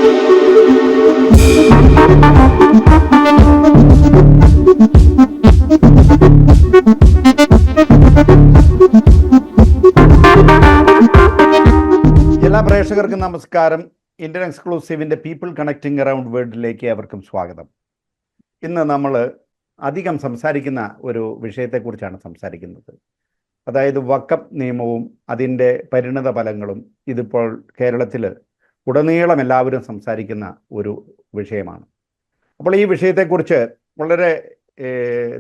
എല്ലാ പ്രേക്ഷകർക്കും നമസ്കാരം. ഇന്ത്യൻ എക്സ്ക്ലൂസീവിൻ്റെ പീപ്പിൾ കണക്റ്റിംഗ് അറൗണ്ട് വേൾഡിലേക്ക് അവർക്കും സ്വാഗതം. ഇന്ന് നമ്മൾ അധികം സംസാരിക്കുന്ന ഒരു വിഷയത്തെക്കുറിച്ചാണ് സംസാരിക്കുന്നത്. അതായത് വഖഫ് നിയമവും അതിൻ്റെ പരിണിത ഫലങ്ങളും. ഇതിപ്പോൾ കേരളത്തിൽ ഉടനീളം എല്ലാവരും സംസാരിക്കുന്ന ഒരു വിഷയമാണ്. അപ്പോൾ ഈ വിഷയത്തെക്കുറിച്ച് വളരെ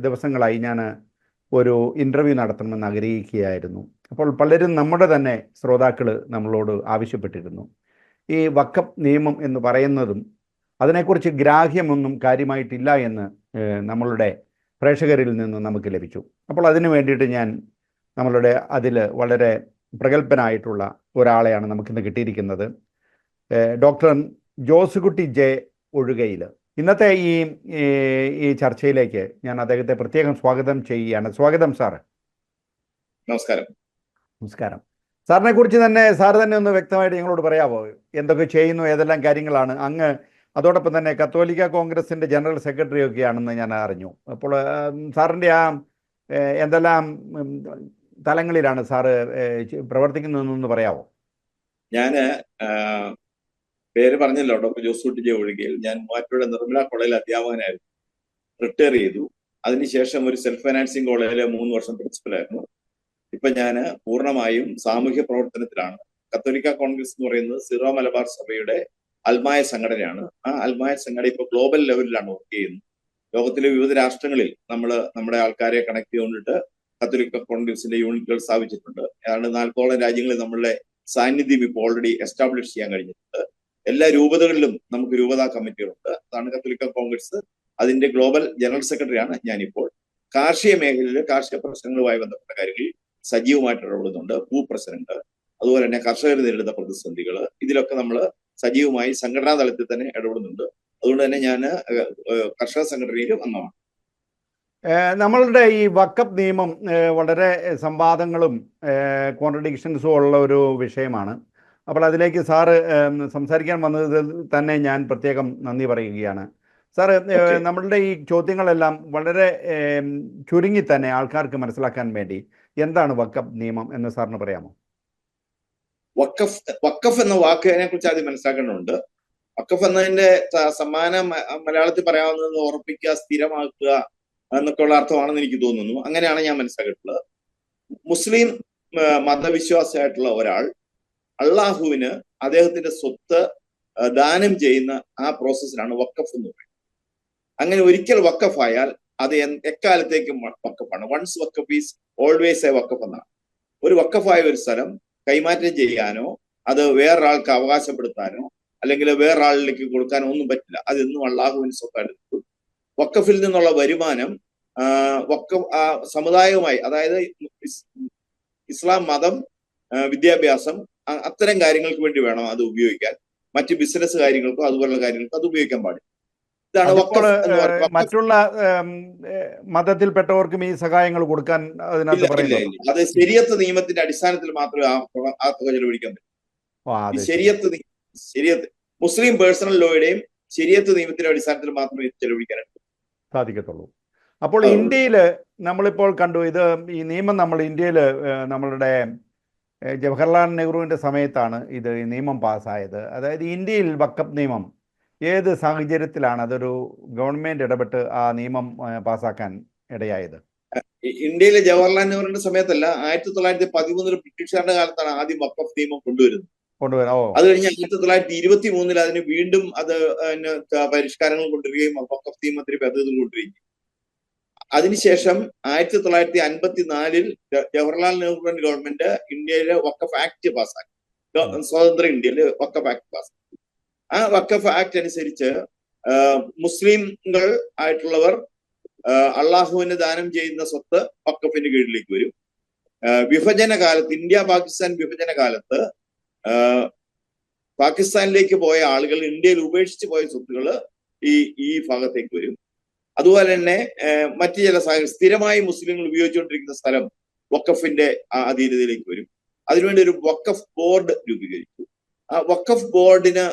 ദിവസങ്ങളായി ഞാൻ ഒരു ഇൻ്റർവ്യൂ നടത്തണമെന്ന് ആഗ്രഹിക്കുകയായിരുന്നു. അപ്പോൾ പലരും നമ്മുടെ തന്നെ ശ്രോതാക്കൾ നമ്മളോട് ആവശ്യപ്പെട്ടിരുന്നു. ഈ വഖഫ് നിയമം എന്ന് പറയുന്നതും അതിനെക്കുറിച്ച് ഗ്രാഹ്യമൊന്നും കാര്യമായിട്ടില്ല എന്ന് നമ്മളുടെ പ്രേക്ഷകരിൽ നിന്ന് നമുക്ക് ലഭിച്ചു. അപ്പോൾ അതിനു വേണ്ടിയിട്ട് ഞാൻ നമ്മളുടെ അതിൽ വളരെ പ്രഗത്ഭനായിട്ടുള്ള ഒരാളെയാണ് നമുക്കിന്ന് കിട്ടിയിരിക്കുന്നത്. Doctor Josekutty J Ozhukayil. ഇന്നത്തെ ഈ ചർച്ചയിലേക്ക് ഞാൻ അദ്ദേഹത്തെ പ്രത്യേകം സ്വാഗതം ചെയ്യുകയാണ്. സ്വാഗതം സാർ. നമസ്കാരം. നമസ്കാരം. സാറിനെ കുറിച്ച് തന്നെ സാർ തന്നെ ഒന്ന് വ്യക്തമായിട്ട് ഞങ്ങളോട് പറയാമോ? എന്തൊക്കെ ചെയ്യുന്നു, ഏതെല്ലാം കാര്യങ്ങളാണ്? അങ്ങ് അതോടൊപ്പം തന്നെ കത്തോലിക്ക കോൺഗ്രസിൻ്റെ ജനറൽ സെക്രട്ടറി ഒക്കെ ആണെന്ന് ഞാൻ അറിഞ്ഞു. അപ്പോൾ സാറിൻ്റെ എന്തെല്ലാം തലങ്ങളിലാണ് സാറ് പ്രവർത്തിക്കുന്നതെന്നൊന്ന് പറയാമോ? ഞാൻ പേര് പറഞ്ഞല്ലോ, ഡോക്ടർ ജോസുകുട്ടി ജെ ഒഴുകിയിൽ. ഞാൻ മൂവാറ്റുപുഴ നിർമ്മല കോളേജിൽ അധ്യാപകനായിരുന്നു. റിട്ടയർ ചെയ്തു. അതിനുശേഷം ഒരു സെൽഫ് ഫൈനാൻസിങ് കോളേജിലെ 3 വർഷം പ്രിൻസിപ്പലായിരുന്നു. ഇപ്പൊ ഞാൻ പൂർണ്ണമായും സാമൂഹ്യ പ്രവർത്തനത്തിലാണ്. കത്തോലിക്ക കോൺഗ്രസ് എന്ന് പറയുന്നത് സിറോ മലബാർ സഭയുടെ അൽമായ സംഘടനയാണ്. ആ അൽമായ സംഘടന ഇപ്പൊ ഗ്ലോബൽ ലെവലിലാണ് വർക്ക് ചെയ്യുന്നത്. ലോകത്തിലെ വിവിധ രാഷ്ട്രങ്ങളിൽ നമ്മുടെ ആൾക്കാരെ കണക്ട് ചെയ്തുകൊണ്ടിട്ട് കത്തോലിക്ക കോൺഗ്രസിന്റെ യൂണിറ്റുകൾ സ്ഥാപിച്ചിട്ടുണ്ട്. ഏതാണ്ട് 40ഓളം രാജ്യങ്ങളിൽ നമ്മളുടെ സാന്നിധ്യം ഇപ്പോൾ ഓൾറെഡി എസ്റ്റാബ്ലിഷ് ചെയ്യാൻ കഴിഞ്ഞിട്ടുണ്ട്. എല്ലാ രൂപതകളിലും നമുക്ക് രൂപതാ കമ്മിറ്റികളുണ്ട്. അതാണ് കത്തോലിക്ക കോൺഗ്രസ്. അതിന്റെ ഗ്ലോബൽ ജനറൽ സെക്രട്ടറിയാണ് ഞാനിപ്പോൾ. കാർഷിക മേഖലയിൽ കാർഷിക പ്രശ്നങ്ങളുമായി ബന്ധപ്പെട്ട കാര്യങ്ങളിൽ സജീവമായിട്ട് ഇടപെടുന്നുണ്ട്. ഭൂപ്രശ്നങ്ങൾ, അതുപോലെ തന്നെ കർഷകർ നേരിടുന്ന പ്രതിസന്ധികൾ, ഇതിലൊക്കെ നമ്മൾ സജീവമായി സംഘടനാ തലത്തിൽ തന്നെ ഇടപെടുന്നുണ്ട്. അതുകൊണ്ട് തന്നെ ഞാൻ കർഷക സംഘടനയിലും അംഗമാണ്. നമ്മളുടെ ഈ വഖഫ് നിയമം വളരെ സംവാദങ്ങളും കോൺട്രഡിക്ഷൻസും ഉള്ള ഒരു വിഷയമാണ്. അപ്പോൾ അതിലേക്ക് സാറ് സംസാരിക്കാൻ വന്നതിൽ തന്നെ ഞാൻ പ്രത്യേകം നന്ദി പറയുകയാണ്. സാറ്, നമ്മളുടെ ഈ ചോദ്യങ്ങളെല്ലാം വളരെ ചുരുങ്ങി തന്നെ ആൾക്കാർക്ക് മനസ്സിലാക്കാൻ വേണ്ടി എന്താണ് വഖഫ് നിയമം എന്ന് സാറിന് പറയാമോ? വഖഫ് എന്ന വാക്കിനെ കുറിച്ച് ആദ്യം മനസ്സിലാക്കേണ്ടതുണ്ട്. വഖഫ് എന്നതിന്റെ സമാന മലയാളത്തിൽ പറയാവുന്നത് ഉറപ്പിക്കുക, സ്ഥിരമാക്കുക എന്നൊക്കെയുള്ള അർത്ഥമാണെന്ന് എനിക്ക് തോന്നുന്നു. അങ്ങനെയാണ് ഞാൻ മനസ്സിലാക്കിയിട്ടുള്ളത്. മുസ്ലിം മതവിശ്വാസിയായിട്ടുള്ള ഒരാൾ അള്ളാഹുവിന് അദ്ദേഹത്തിന്റെ സ്വത്ത് ദാനം ചെയ്യുന്ന ആ പ്രോസസ്സിനാണ് വഖഫ് എന്ന് പറയുന്നത്. അങ്ങനെ ഒരിക്കൽ വഖഫായാൽ അത് എക്കാലത്തേക്കും വഖഫാണ്. Once waqf is always a waqf എന്നാണ്. ഒരു വഖഫായ ഒരു സ്ഥലം കൈമാറ്റം ചെയ്യാനോ അത് വേറൊരാൾക്ക് അവകാശപ്പെടുത്താനോ അല്ലെങ്കിൽ വേറൊരാളിലേക്ക് കൊടുക്കാനോ ഒന്നും പറ്റില്ല. അതെന്നും അള്ളാഹുവിന് സ്വത്തായിട്ട് കിട്ടും. വഖഫിൽ നിന്നുള്ള വരുമാനം വഖഫ് സമുദായവുമായി, അതായത് ഇസ്ലാം മതം, വിദ്യാഭ്യാസം, അത്തരം കാര്യങ്ങൾക്ക് വേണ്ടി വേണം അത് ഉപയോഗിക്കാൻ. മറ്റ് ബിസിനസ് കാര്യങ്ങൾക്കോ അതുപോലുള്ള കാര്യങ്ങൾക്കോ അത് ഉപയോഗിക്കാൻ പാടില്ല. ഇതാണ് വഖഫ് എന്ന് പറയുന്നത്. മറ്റുള്ള മതത്തിൽപ്പെട്ടവർക്കും ഈ സഹായങ്ങൾ കൊടുക്കാൻ അതിനകത്ത് പറയുന്നത് അത് ശരിയത്ത് നിയമത്തിന്റെ അടിസ്ഥാനത്തിൽ മാത്രമേ ആ തുക ചെലവഴിക്കാൻ പറ്റൂ. ശരിയത്ത് മുസ്ലിം പേഴ്സണൽ ലോയുടെയും ശരിയത്ത് നിയമത്തിന്റെ അടിസ്ഥാനത്തിൽ മാത്രമേ ചെലവഴിക്കാൻ സാധിക്കത്തുള്ളൂ. അപ്പോൾ ഇന്ത്യയിൽ നമ്മളിപ്പോൾ കണ്ടു, ഇത് ഈ നിയമം നമ്മൾ ഇന്ത്യയിൽ നമ്മളുടെ ജവഹർലാൽ നെഹ്റുവിൻ്റെ സമയത്താണ് ഈ നിയമം പാസ്സായത്. അതായത് ഇന്ത്യയിൽ വഖഫ് നിയമം ഏത് സാഹചര്യത്തിലാണ് അതൊരു ഗവൺമെന്റ് ഇടപെട്ട് ആ നിയമം പാസ്സാക്കാൻ ഇടയായത്? ഇന്ത്യയിലെ ജവഹർലാൽ നെഹ്റുവിന്റെ സമയത്തല്ല, 1913 ബ്രിട്ടീഷുകാരുടെ കാലത്താണ് ആദ്യം വഖഫ് നിയമം കൊണ്ടുവരുന്നത്. അത് കഴിഞ്ഞ് 1923 അതിന് വീണ്ടും അത് പരിഷ്കാരങ്ങൾ കൊണ്ടുവരികയും വഖഫ് നിയമത്തിന് ഭേദഗതി കൊണ്ടുവരികയും. അതിനുശേഷം 1954 ജവഹർലാൽ നെഹ്റുവിന്റെ ഗവൺമെന്റ് ഇന്ത്യയിലെ വഖഫ് ആക്ട് പാസ്സാക്കി. സ്വതന്ത്ര ഇന്ത്യയിലെ വഖഫ് ആക്ട് പാസ്സാക്കി. ആ വഖഫ് ആക്ട് അനുസരിച്ച് മുസ്ലിങ്ങൾ ആയിട്ടുള്ളവർ അള്ളാഹുവിന് ദാനം ചെയ്യുന്ന സ്വത്ത് വഖഫിന്റെ കീഴിലേക്ക് വരും. വിഭജന കാലത്ത്, ഇന്ത്യ പാകിസ്ഥാൻ വിഭജന കാലത്ത് പാകിസ്ഥാനിലേക്ക് പോയ ആളുകൾ ഇന്ത്യയിൽ ഉപേക്ഷിച്ച് പോയ സ്വത്തുകൾ ഈ ഭാഗത്തേക്ക് വരും. അതുപോലെ തന്നെ മറ്റു ചില സ്ഥിരമായി മുസ്ലിങ്ങൾ ഉപയോഗിച്ചുകൊണ്ടിരിക്കുന്ന സ്ഥലം വഖഫിന്റെ അധീനതയിലേക്ക് വരും. അതിനുവേണ്ടി ഒരു വഖഫ് ബോർഡ് രൂപീകരിച്ചു. വഖഫ് ബോർഡിന്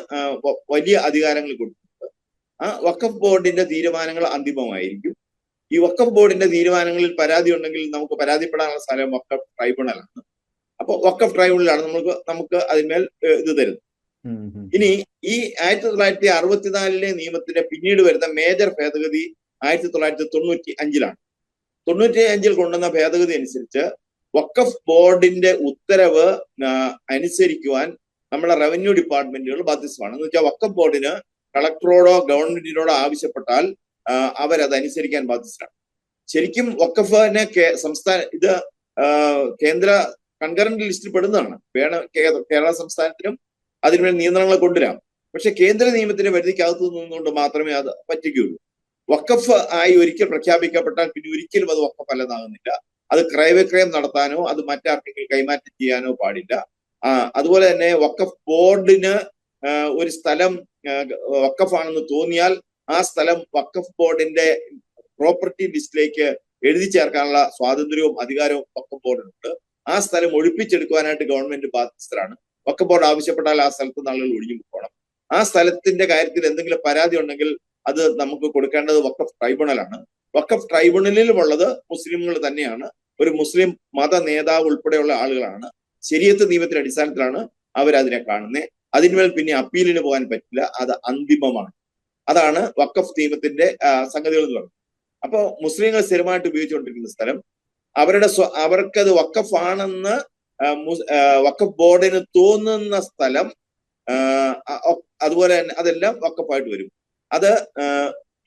വലിയ അധികാരങ്ങൾ കൊടുത്തിട്ടുണ്ട്. ആ വഖഫ് ബോർഡിന്റെ തീരുമാനങ്ങൾ അന്തിമമായിരിക്കും. ഈ വഖഫ് ബോർഡിന്റെ തീരുമാനങ്ങളിൽ പരാതി ഉണ്ടെങ്കിൽ നമുക്ക് പരാതിപ്പെടാനുള്ള സ്ഥലം വഖഫ് ട്രൈബ്യൂണലാണ്. അപ്പോൾ വഖഫ് ട്രൈബ്യൂണലാണ് നമുക്ക് അതിന്മേൽ ഇത് തരുന്നത്. ഇനി ഈ 1964 നിയമത്തിന്റെ പിന്നീട് വരുന്ന മേജർ ഭേദഗതി 1995 95 കൊണ്ടുവന്ന ഭേദഗതി അനുസരിച്ച് വഖഫ് ബോർഡിന്റെ ഉത്തരവ് അനുസരിക്കുവാൻ നമ്മുടെ റവന്യൂ ഡിപ്പാർട്ട്മെന്റുകൾ ബാധ്യസ്ഥമാണ്. എന്ന് വെച്ചാൽ വഖഫ് ബോർഡിന് കളക്ടറോടോ ഗവൺമെന്റിനോടോ ആവശ്യപ്പെട്ടാൽ അവരത് അനുസരിക്കാൻ ബാധ്യസ്ഥരാണ്. ശരിക്കും വഖഫിനെ ഇത് കേന്ദ്ര കൺകറന്റ് ലിസ്റ്റിൽ പെടുന്നതാണ്. കേരള സംസ്ഥാനത്തിനും അതിന്മേൽ നിയന്ത്രണങ്ങൾ കൊണ്ടുവരാം. പക്ഷെ കേന്ദ്ര നിയമത്തിന്റെ പരിധിക്കകത്ത് നിന്നുകൊണ്ട് മാത്രമേ അത് പറ്റുകയുള്ളൂ. വഖഫ് ആയി ഒരിക്കൽ പ്രഖ്യാപിക്കപ്പെട്ടാൽ പിന്നെ ഒരിക്കലും അത് വഖഫ് അല്ലെന്നാകുന്നില്ല. അത് ക്രയവിക്രയം നടത്താനോ അത് മറ്റാർക്കെങ്കിലും കൈമാറ്റം ചെയ്യാനോ പാടില്ല. അതുപോലെ തന്നെ വഖഫ് ബോർഡിന് ഒരു സ്ഥലം വഖഫാണെന്ന് തോന്നിയാൽ ആ സ്ഥലം വഖഫ് ബോർഡിന്റെ പ്രോപ്പർട്ടി ലിസ്റ്റിലേക്ക് എഴുതി ചേർക്കാനുള്ള സ്വാതന്ത്ര്യവും അധികാരവും വഖഫ് ബോർഡിനുണ്ട്. ആ സ്ഥലം ഒഴിപ്പിച്ചെടുക്കുവാനായിട്ട് ഗവൺമെന്റ് ബാധ്യസ്ഥരാണ്. വഖഫ് ബോർഡ് ആവശ്യപ്പെട്ടാൽ ആ സ്ഥലത്ത് നിന്ന് ആളുകൾ ഒഴിഞ്ഞു പോകണം. ആ സ്ഥലത്തിന്റെ കാര്യത്തിൽ എന്തെങ്കിലും പരാതി ഉണ്ടെങ്കിൽ അത് നമുക്ക് കൊടുക്കേണ്ടത് വഖഫ് ട്രൈബ്യൂണലാണ്. വഖഫ് ട്രൈബ്യൂണലിലുമുള്ളത് മുസ്ലിമുകൾ തന്നെയാണ്. ഒരു മുസ്ലിം മത നേതാവ് ഉൾപ്പെടെയുള്ള ആളുകളാണ്. ശരീഅത്ത് നിയമത്തിന്റെ അടിസ്ഥാനത്തിലാണ് അവരതിനെ കാണുന്നത്. അതിന്മേൽ പിന്നെ അപ്പീലിന് പോകാൻ പറ്റില്ല. അത് അന്തിമമാണ്. അതാണ് വഖഫ് നിയമത്തിന്റെ സംഗതികൾ എന്ന് പറയുന്നത്. അപ്പോൾ മുസ്ലിങ്ങൾ സ്ഥിരമായിട്ട് ഉപയോഗിച്ചുകൊണ്ടിരിക്കുന്ന സ്ഥലം അവർക്കത് വഖഫ് ആണെന്ന് വഖഫ് ബോർഡിന് തോന്നുന്ന സ്ഥലം അതുപോലെ തന്നെ അതെല്ലാം വഖഫായിട്ട് വരും. അത്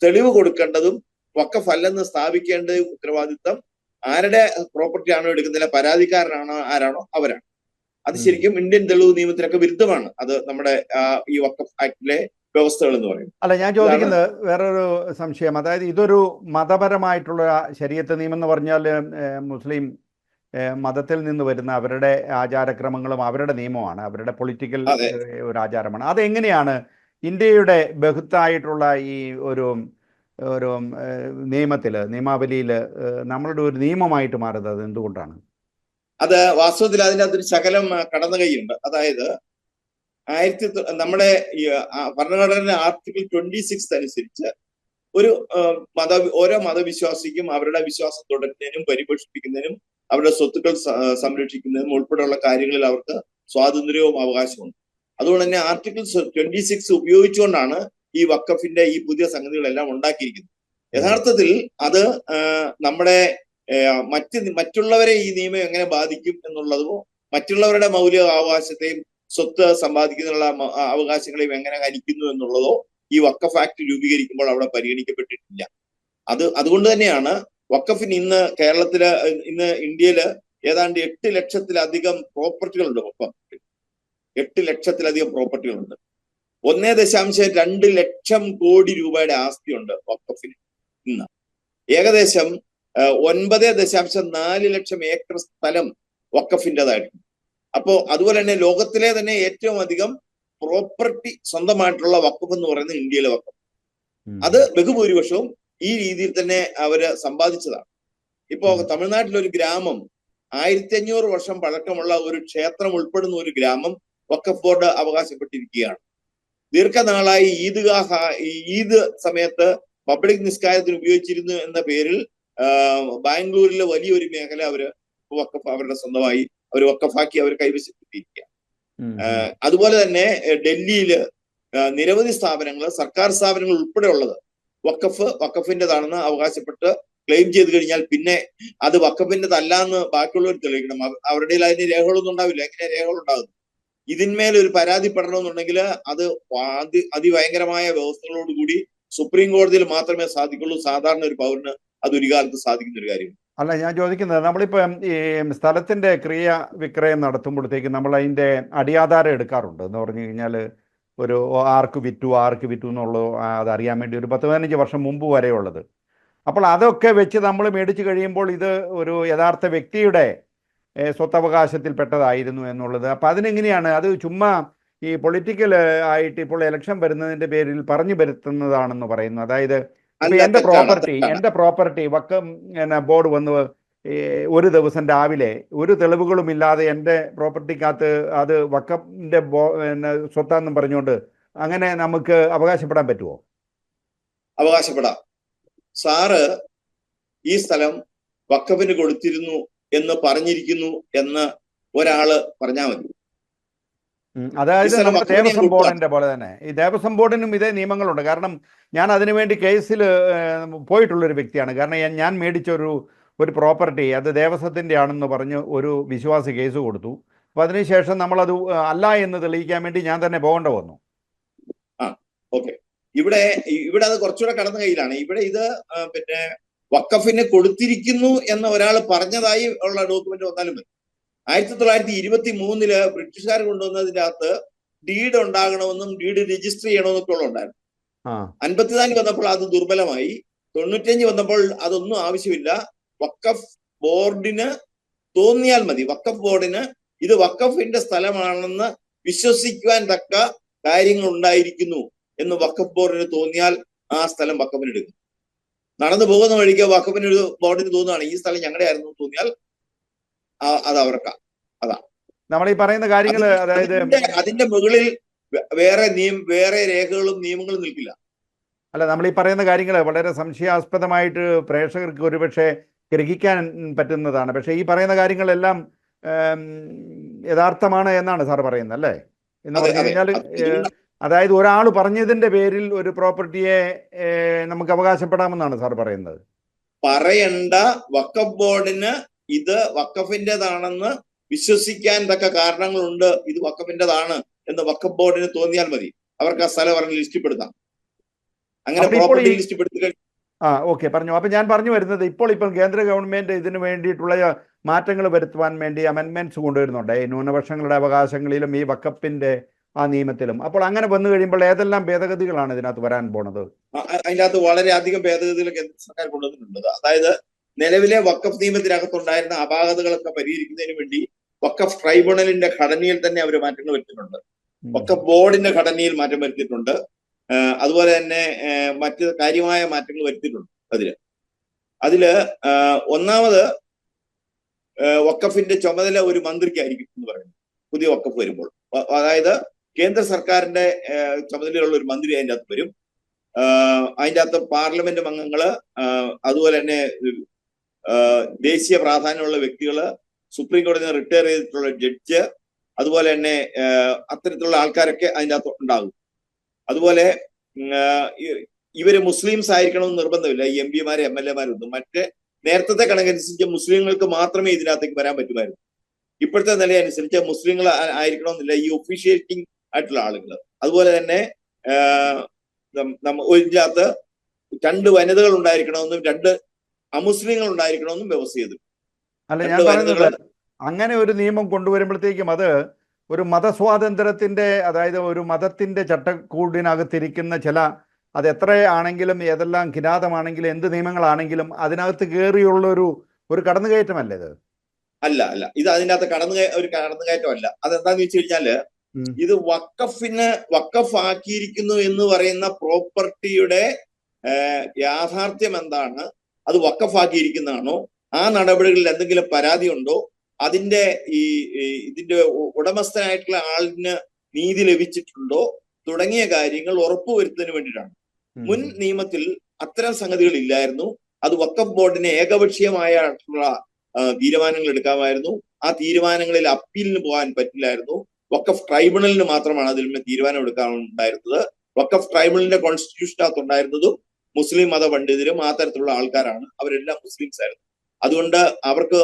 തെളിവ് കൊടുക്കേണ്ടതും വഖഫ് അല്ലെന്ന് സ്ഥാപിക്കേണ്ട ഉത്തരവാദിത്തം ആരുടെ പ്രോപ്പർട്ടി ആണോ എടുക്കുന്നില്ല, പരാതിക്കാരനാണോ ആരാണോ അവരാണ്. അത് ശരിക്കും ഇന്ത്യൻ തെളിവ് നിയമത്തിനൊക്കെ വിരുദ്ധമാണ്. അത് നമ്മുടെ ഈ വഖഫ് ആക്ടിലെ വ്യവസ്ഥകൾ എന്ന് പറയുന്നത്. അല്ല, ഞാൻ ചോദിക്കുന്നത് വേറൊരു സംശയം. അതായത് ഇതൊരു മതപരമായിട്ടുള്ള ശരീഅത്ത് നിയമം എന്ന് പറഞ്ഞാൽ മുസ്ലിം മതത്തിൽ നിന്ന് വരുന്ന അവരുടെ ആചാരക്രമങ്ങളും അവരുടെ നിയമമാണ്, അവരുടെ പൊളിറ്റിക്കൽ ഒരു ആചാരമാണ്. അതെങ്ങനെയാണ് ഇന്ത്യയുടെ ബഹുത്തായിട്ടുള്ള ഈ ഒരു നിയമാവലിയിൽ നമ്മളുടെ ഒരു നിയമമായിട്ട് മാറുന്നത് എന്തുകൊണ്ടാണ്? അത് വാസ്തവത്തിൽ അതിനകത്തൊരു ശകലം കടന്നുകൈയുണ്ട്. അതായത് നമ്മുടെ ഈ ഭരണഘടന ആർട്ടിക്കിൾ 26 അനുസരിച്ച് ഓരോ മതവിശ്വാസിക്കും അവരുടെ വിശ്വാസം തുടരുന്നതിനും പരിപോഷിപ്പിക്കുന്നതിനും അവരുടെ സ്വത്തുക്കൾ സംരക്ഷിക്കുന്നതിനും ഉൾപ്പെടെയുള്ള കാര്യങ്ങളിൽ അവർക്ക് സ്വാതന്ത്ര്യവും അവകാശമുണ്ട്. അതുകൊണ്ട് തന്നെ ആർട്ടിക്കിൾ 26 ഉപയോഗിച്ചുകൊണ്ടാണ് ഈ വഖഫിന്റെ ഈ പുതിയ സംഗതികളെല്ലാം ഉണ്ടാക്കിയിരിക്കുന്നത്. യഥാർത്ഥത്തിൽ അത് നമ്മുടെ മറ്റുള്ളവരെ ഈ നിയമം എങ്ങനെ ബാധിക്കും എന്നുള്ളതോ മറ്റുള്ളവരുടെ മൗലിക അവകാശത്തെയും സ്വത്ത് സമ്പാദിക്കുന്നതിനുള്ള അവകാശങ്ങളെയും എങ്ങനെ ഹനിക്കുന്നു എന്നുള്ളതോ ഈ വഖഫ് ആക്ട് രൂപീകരിക്കുമ്പോൾ അവിടെ പരിഗണിക്കപ്പെട്ടിട്ടില്ല. അതുകൊണ്ട് തന്നെയാണ് വഖഫിന് ഇന്ന് ഇന്ത്യയില് ഏതാണ്ട് 8 ലക്ഷത്തിലധികം പ്രോപ്പർട്ടികളുണ്ട്. വഖഫ് 8 ലക്ഷത്തിലധികം പ്രോപ്പർട്ടികളുണ്ട്. 1.2 ലക്ഷം കോടി രൂപയുടെ ആസ്തിയുണ്ട് വഖഫിന്. ഇന്ന് ഏകദേശം 9.4 ലക്ഷം ഏക്കർ സ്ഥലം വഖഫിൻ്റെതായിട്ടുണ്ട്. അപ്പോ അതുപോലെ തന്നെ ലോകത്തിലെ തന്നെ ഏറ്റവും അധികം പ്രോപ്പർട്ടി സ്വന്തമായിട്ടുള്ള വഖഫ് എന്ന് പറയുന്നത് ഇന്ത്യയിലെ വഖഫ്. അത് ബഹുഭൂരിപക്ഷവും ഈ രീതിയിൽ തന്നെ അവര് സമ്പാദിച്ചതാണ്. ഇപ്പോ തമിഴ്നാട്ടിലൊരു ഗ്രാമം 1500 വർഷം പഴക്കമുള്ള ഒരു ക്ഷേത്രം ഉൾപ്പെടുന്ന ഒരു ഗ്രാമം വഖഫ് ബോർഡ് അവകാശപ്പെട്ടിരിക്കുകയാണ്. ദീർഘനാളായി ഈദ് സമയത്ത് പബ്ലിക് നിസ്കാരത്തിന് ഉപയോഗിച്ചിരുന്നു എന്ന പേരിൽ ബാംഗ്ലൂരിലെ വലിയൊരു മേഖല അവരുടെ സ്വന്തമായി വഖഫാക്കി അവർ കൈവശപ്പെടുത്തിയിരിക്കുക. അതുപോലെ തന്നെ ഡൽഹിയില് നിരവധി സ്ഥാപനങ്ങൾ, സർക്കാർ സ്ഥാപനങ്ങൾ ഉൾപ്പെടെയുള്ളത് വഖഫിൻ്റെതാണെന്ന് അവകാശപ്പെട്ട് ക്ലെയിം ചെയ്ത് കഴിഞ്ഞാൽ പിന്നെ അത് വഖഫിൻ്റെതല്ലാന്ന് ബാക്കിയുള്ളവർ തെളിയിക്കണം. അവരുടെ അതിന് രേഖകളൊന്നും ഉണ്ടാവില്ല. എങ്ങനെ രേഖകൾ ഉണ്ടാകുന്നു? ഇതിന്മേൽ ഒരു പരാതിപ്പെടണമെന്നുണ്ടെങ്കിൽ അത് അതിഭയങ്കരമായ വ്യവസ്ഥകളോടുകൂടി സുപ്രീം കോടതിയിൽ മാത്രമേ സാധിക്കുള്ളൂ. സാധാരണ ഒരു പൗരന് അത് ഒരു കാലത്ത് സാധിക്കുന്ന ഒരു കാര്യം അല്ല. ഞാൻ ചോദിക്കുന്നത്, നമ്മളിപ്പം ഈ സ്ഥലത്തിൻ്റെ വിക്രയം നടത്തുമ്പോഴത്തേക്ക് നമ്മൾ അതിൻ്റെ അടിയാധാരം എടുക്കാറുണ്ട്. എന്ന് പറഞ്ഞു കഴിഞ്ഞാൽ ഒരു ആർക്ക് വിറ്റു എന്നുള്ളത് അതറിയാൻ വേണ്ടി ഒരു 10-15 വർഷം മുമ്പ് വരെയുള്ളത്. അപ്പോൾ അതൊക്കെ വെച്ച് നമ്മൾ മേടിച്ച് കഴിയുമ്പോൾ ഇത് ഒരു യഥാർത്ഥ വ്യക്തിയുടെ സ്വത്തവകാശത്തിൽപ്പെട്ടതായിരുന്നു എന്നുള്ളത്. അപ്പം അതിനെങ്ങനെയാണ് അത് ചുമ്മാ ഈ പൊളിറ്റിക്കൽ ആയിട്ട് ഇപ്പോൾ ഇലക്ഷൻ വരുന്നതിൻ്റെ പേരിൽ പറഞ്ഞു വരുത്തുന്നതാണെന്ന് പറയുന്നു. അതായത് എൻ്റെ പ്രോപ്പർട്ടി ബോർഡ് വന്ന് ഒരു ദിവസം രാവിലെ ഒരു തെളിവുകളും ഇല്ലാതെ എൻ്റെ പ്രോപ്പർട്ടിക്കകത്ത് അത് വക്കഫിൻ്റെ പിന്നെ സ്വത്താന്നും പറഞ്ഞുകൊണ്ട് അങ്ങനെ നമുക്ക് അവകാശപ്പെടാൻ പറ്റുമോ? അവകാശപ്പെടാം. സാറ് ഈ സ്ഥലം വക്കഫിന് കൊടുത്തിരുന്നു എന്ന് പറഞ്ഞിരിക്കുന്നു എന്ന് ഒരാള് പറഞ്ഞാൽ മതി. അതായത് നമ്മുടെ ദേവസ്വം ബോർഡിന്റെ പോലെ തന്നെ ഈ ദേവസ്വം ബോർഡിനും ഇതേ നിയമങ്ങളുണ്ട്. കാരണം ഞാൻ അതിനുവേണ്ടി കേസിൽ പോയിട്ടുള്ളൊരു വ്യക്തിയാണ്. കാരണം ഞാൻ മേടിച്ച ഒരു പ്രോപ്പർട്ടി അത് ദേവസ്വത്തിൻ്റെ ആണെന്ന് പറഞ്ഞ് ഒരു വിശ്വാസി കേസ് കൊടുത്തു. അപ്പോൾ അതിനുശേഷം നമ്മളത് അല്ല എന്ന് തെളിയിക്കാൻ വേണ്ടി ഞാൻ തന്നെ പോകേണ്ട വന്നു. ഓക്കെ, ഇവിടെ അത് കുറച്ചുകൂടെ കടന്ന കയ്യിലാണ്. ഇവിടെ ഇത് പിന്നെ വക്കഫിന് കൊടുത്തിരിക്കുന്നു എന്ന് ഒരാൾ പറഞ്ഞതായി ഉള്ള ഡോക്യുമെന്റ് വന്നാലും മതി. 1923 ബ്രിട്ടീഷുകാർ കൊണ്ടുവന്നതിന്റെ അകത്ത് ഡീഡ് ഉണ്ടാകണമെന്നും ഡീഡ് രജിസ്റ്റർ ചെയ്യണമെന്നൊക്കെ ഉള്ള ഉണ്ടായിരുന്നു. 54 വന്നപ്പോൾ അത് ദുർബലമായി. 95 വന്നപ്പോൾ അതൊന്നും ആവശ്യമില്ല. വക്കഫ് ബോർഡിന് തോന്നിയാൽ മതി, വക്കഫ് ബോർഡിന് ഇത് വക്കഫിന്റെ സ്ഥലമാണെന്ന് വിശ്വസിക്കുവാൻ തക്ക കാര്യങ്ങൾ ഉണ്ടായിരിക്കുന്നു എന്ന് വക്കഫ് ബോർഡിന് തോന്നിയാൽ ആ സ്ഥലം വക്കഫിന് എടുക്കും. നടന്നു പോകുന്ന വഴിക്ക് വക്കഫിന് ഒരു ബോർഡിന് തോന്നുകയാണ് ഈ സ്ഥലം ഞങ്ങളുടെ ആയിരുന്നു തോന്നിയാൽ അത് അവർക്കാ. അതാ നമ്മൾ ഈ പറയുന്ന കാര്യങ്ങൾ. അതായത് അതിന്റെ മുകളിൽ വേറെ രേഖകളും നിയമങ്ങളും നിൽക്കില്ല. അല്ല, നമ്മൾ ഈ പറയുന്ന കാര്യങ്ങൾ വളരെ സംശയാസ്പദമായിട്ട് പ്രേക്ഷകർക്ക് ഒരുപക്ഷെ ഗ്രഹിക്കാൻ പറ്റുന്നതാണ്. പക്ഷേ ഈ പറയുന്ന കാര്യങ്ങളെല്ലാം യഥാർത്ഥമാണ് എന്നാണ് സാർ പറയുന്നത് അല്ലേ? എന്ന് പറഞ്ഞു കഴിഞ്ഞാൽ അതായത് ഒരാൾ പറഞ്ഞതിന്റെ പേരിൽ ഒരു പ്രോപ്പർട്ടിയെ നമുക്ക് അവകാശപ്പെടാമെന്നാണ് സാർ പറയുന്നത്. പറയണ്ട, വഖഫ് ബോർഡിന് ഇത് വഖഫിൻ്റെതാണെന്ന് വിശ്വസിക്കാൻ തക്ക കാരണങ്ങളുണ്ട്. ഇത് വഖഫിൻ്റെതാണ് എന്ന് വഖഫ് ബോർഡിന് തോന്നിയാൽ മതി, അവർക്ക് ആ സ്ഥലം പറഞ്ഞ് ലിസ്റ്റിൽപ്പെടുത്താം. അങ്ങനെ പ്രോപ്പർട്ടി ലിസ്റ്റിൽപ്പെടുത്തി ഓക്കെ പറഞ്ഞു. അപ്പൊ ഞാൻ പറഞ്ഞു വരുന്നത് ഇപ്പോൾ കേന്ദ്ര ഗവൺമെന്റ് ഇതിനു വേണ്ടിയിട്ടുള്ള മാറ്റങ്ങൾ വരുത്തുവാൻ വേണ്ടി അമെൻമെന്റ്സ് കൊണ്ടുവരുന്നുണ്ട് ഈ ന്യൂനപക്ഷങ്ങളുടെ അവകാശങ്ങളിലും ഈ വഖഫിന്റെ ആ നിയമത്തിലും. അപ്പോൾ അങ്ങനെ വന്നു കഴിയുമ്പോൾ ഏതെല്ലാം ഭേദഗതികളാണ് ഇതിനകത്ത് വരാൻ പോണത്? അതിൻ്റെ അകത്ത് വളരെയധികം ഭേദഗതികൾ കേന്ദ്ര സർക്കാർ കൊണ്ടുവന്നിട്ടുണ്ട്. അതായത് നിലവിലെ വഖഫ് നിയമത്തിനകത്തുണ്ടായിരുന്ന അപാകതകളൊക്കെ പരിഹരിക്കുന്നതിന് വേണ്ടി വഖഫ് ട്രൈബ്യൂണലിന്റെ ഘടനയിൽ തന്നെ അവർ മാറ്റങ്ങൾ വരുത്തിയിട്ടുണ്ട്. വഖഫ് ബോർഡിന്റെ ഘടനയിൽ മാറ്റം വരുത്തിയിട്ടുണ്ട്. അതുപോലെ തന്നെ മറ്റ് കാര്യമായ മാറ്റങ്ങൾ വരുത്തിയിട്ടുണ്ട്. അതില് ഒന്നാമത് വഖഫിന്റെ ചുമതല ഒരു മന്ത്രിക്കായിരിക്കും എന്ന് പറയുന്നത് പുതിയ വഖഫ് വരുമ്പോൾ. അതായത് കേന്ദ്ര സർക്കാരിന്റെ ചുമതലയുള്ള ഒരു മന്ത്രി അതിൻ്റെ അകത്ത് വരും. അതിൻ്റെ അകത്ത് പാർലമെന്റ് അംഗങ്ങള്, അതുപോലെ തന്നെ ദേശീയ പ്രാധാന്യമുള്ള വ്യക്തികള്, സുപ്രീം കോടതിയിൽ നിന്ന് റിട്ടയർ ചെയ്തിട്ടുള്ള ജഡ്ജ്, അതുപോലെ തന്നെ അത്തരത്തിലുള്ള ആൾക്കാരൊക്കെ അതിൻ്റെ അകത്ത് ഉണ്ടാകും. അതുപോലെ ഇവര് മുസ്ലിംസ് ആയിരിക്കണമെന്ന് നിർബന്ധമില്ല. ഈ MP മാര് MLA മാരൊന്നും. മറ്റേ നേരത്തെ കണക്കനുസരിച്ച് മുസ്ലിങ്ങൾക്ക് മാത്രമേ ഇതിനകത്തേക്ക് വരാൻ പറ്റുമായിരുന്നു. ഇപ്പോഴത്തെ നിലയനുസരിച്ച് മുസ്ലിങ്ങൾ ആയിരിക്കണമെന്നില്ല ഈ ഒഫീഷ്യേറ്റിംഗ് ആയിട്ടുള്ള ആളുകൾ. അതുപോലെ തന്നെ ഇതിനകത്ത് 2 വനിതകൾ ഉണ്ടായിരിക്കണമെന്നും 2 അമുസ്ലിങ്ങൾ ഉണ്ടായിരിക്കണമെന്നും വ്യവസ്ഥ ചെയ്തു. അല്ല, ഞാൻ പറയുന്നത് അങ്ങനെ ഒരു നിയമം കൊണ്ടുവരുമ്പോഴത്തേക്കും അത് ഒരു മതസ്വാതന്ത്ര്യത്തിന്റെ, അതായത് ഒരു മതത്തിന്റെ ചട്ടക്കൂടിനകത്തിരിക്കുന്ന ചില, അത് എത്ര ആണെങ്കിലും ഏതെല്ലാം കിരാതമാണെങ്കിലും എന്ത് നിയമങ്ങളാണെങ്കിലും അതിനകത്ത് കയറിയുള്ള ഒരു കടന്നുകയറ്റമല്ലേ ഇത്? അല്ല, ഇത് അതിനകത്ത് കടന്നുകയറ്റമല്ല. അതെന്താന്ന് വെച്ച് കഴിഞ്ഞാല് ഇത് വഖഫ് ആക്കിയിരിക്കുന്നു എന്ന് പറയുന്ന പ്രോപ്പർട്ടിയുടെ യാഥാർത്ഥ്യം എന്താണ്, അത് വഖഫ് ആക്കിയിരിക്കുന്നതാണോ, ആ നടപടികളിൽ എന്തെങ്കിലും പരാതി ഉണ്ടോ, ഇതിന്റെ ഉടമസ്ഥനായിട്ടുള്ള ആളിന് നീതി ലഭിച്ചിട്ടുണ്ടോ തുടങ്ങിയ കാര്യങ്ങൾ ഉറപ്പുവരുത്തുന്നതിന് വേണ്ടിയിട്ടാണ്. മുൻ നിയമത്തിൽ അത്തരം സംഗതികൾ ഇല്ലായിരുന്നു. അത് വഖഫ് ബോർഡിന് ഏകപക്ഷീയമായിട്ടുള്ള തീരുമാനങ്ങൾ എടുക്കാമായിരുന്നു. ആ തീരുമാനങ്ങളിൽ അപ്പീലിന് പോകാൻ പറ്റില്ലായിരുന്നു. വഖഫ് ട്രൈബ്യൂണലിന് മാത്രമാണ് അതിൽ തീരുമാനം എടുക്കാനുണ്ടായിരുന്നത്. വഖഫ് ട്രൈബ്യൂണലിന്റെ കോൺസ്റ്റിറ്റ്യൂഷനകത്ത് ഉണ്ടായിരുന്നതും മുസ്ലിം മത പണ്ഡിതരും ആ തരത്തിലുള്ള ആൾക്കാരാണ്. അവരെല്ലാം മുസ്ലിംസ് ആയിരുന്നു. അതുകൊണ്ട് അവർക്ക്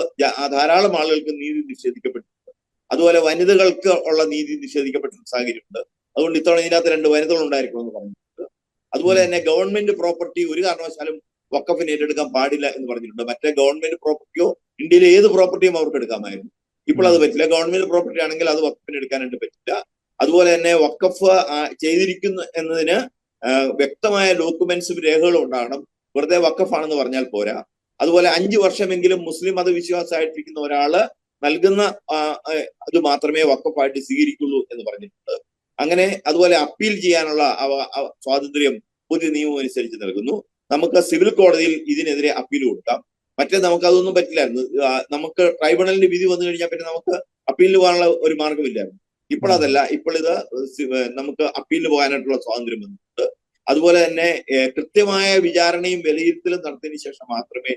ധാരാളം ആളുകൾക്ക് നീതി നിഷേധിക്കപ്പെട്ടിട്ടുണ്ട്. അതുപോലെ വനിതകൾക്ക് ഉള്ള നീതി നിഷേധിക്കപ്പെട്ടിരുന്ന സാഹചര്യമുണ്ട്. അതുകൊണ്ട് ഇത്തവണ ഇതിനകത്ത് 2 വനിതകൾ ഉണ്ടായിരിക്കണമെന്ന് പറഞ്ഞിട്ടുണ്ട്. അതുപോലെ തന്നെ ഗവൺമെന്റ് പ്രോപ്പർട്ടി ഒരു കാരണവശാലും വഖഫിന് ഏറ്റെടുക്കാൻ പാടില്ല എന്ന് പറഞ്ഞിട്ടുണ്ട്. മറ്റേ ഗവൺമെന്റ് പ്രോപ്പർട്ടിയോ ഇന്ത്യയിലെ ഏത് പ്രോപ്പർട്ടിയും അവർക്ക് എടുക്കാമായിരുന്നു. ഇപ്പോൾ അത് പറ്റില്ല. ഗവൺമെന്റ് പ്രോപ്പർട്ടി ആണെങ്കിൽ അത് വഖഫിന് എടുക്കാനായിട്ട് പറ്റില്ല. അതുപോലെ തന്നെ വഖഫ് ചെയ്തിരിക്കുന്നു എന്നതിന് വ്യക്തമായ ഡോക്യുമെന്റ്സും രേഖകളും ഉണ്ടാകണം. വെറുതെ വഖഫാണെന്ന് പറഞ്ഞാൽ പോരാ. അതുപോലെ 5 വർഷമെങ്കിലും മുസ്ലിം മതവിശ്വാസമായിട്ടിരിക്കുന്ന ഒരാള് നൽകുന്ന അത് മാത്രമേ വഖഫായിട്ട് സ്വീകരിക്കുള്ളൂ എന്ന് പറഞ്ഞിട്ടുണ്ട്. അങ്ങനെ അതുപോലെ അപ്പീൽ ചെയ്യാനുള്ള സ്വാതന്ത്ര്യം പുതിയ നിയമം അനുസരിച്ച് നൽകുന്നു. നമുക്ക് സിവിൽ കോടതിയിൽ ഇതിനെതിരെ അപ്പീൽ കൊടുക്കാം. മറ്റേ നമുക്ക് അതൊന്നും പറ്റില്ലായിരുന്നു. നമുക്ക് ട്രൈബ്യൂണലിന്റെ വിധി വന്നു കഴിഞ്ഞാൽ പിന്നെ നമുക്ക് അപ്പീലിന് പോകാനുള്ള ഒരു മാർഗമില്ലായിരുന്നു. ഇപ്പോൾ അതല്ല. ഇപ്പോൾ ഇത് നമുക്ക് അപ്പീലിന് പോകാനായിട്ടുള്ള സ്വാതന്ത്ര്യം വന്നിട്ടുണ്ട്. അതുപോലെ തന്നെ കൃത്യമായ വിചാരണയും വിലയിരുത്തലും നടത്തിയതിനു ശേഷം മാത്രമേ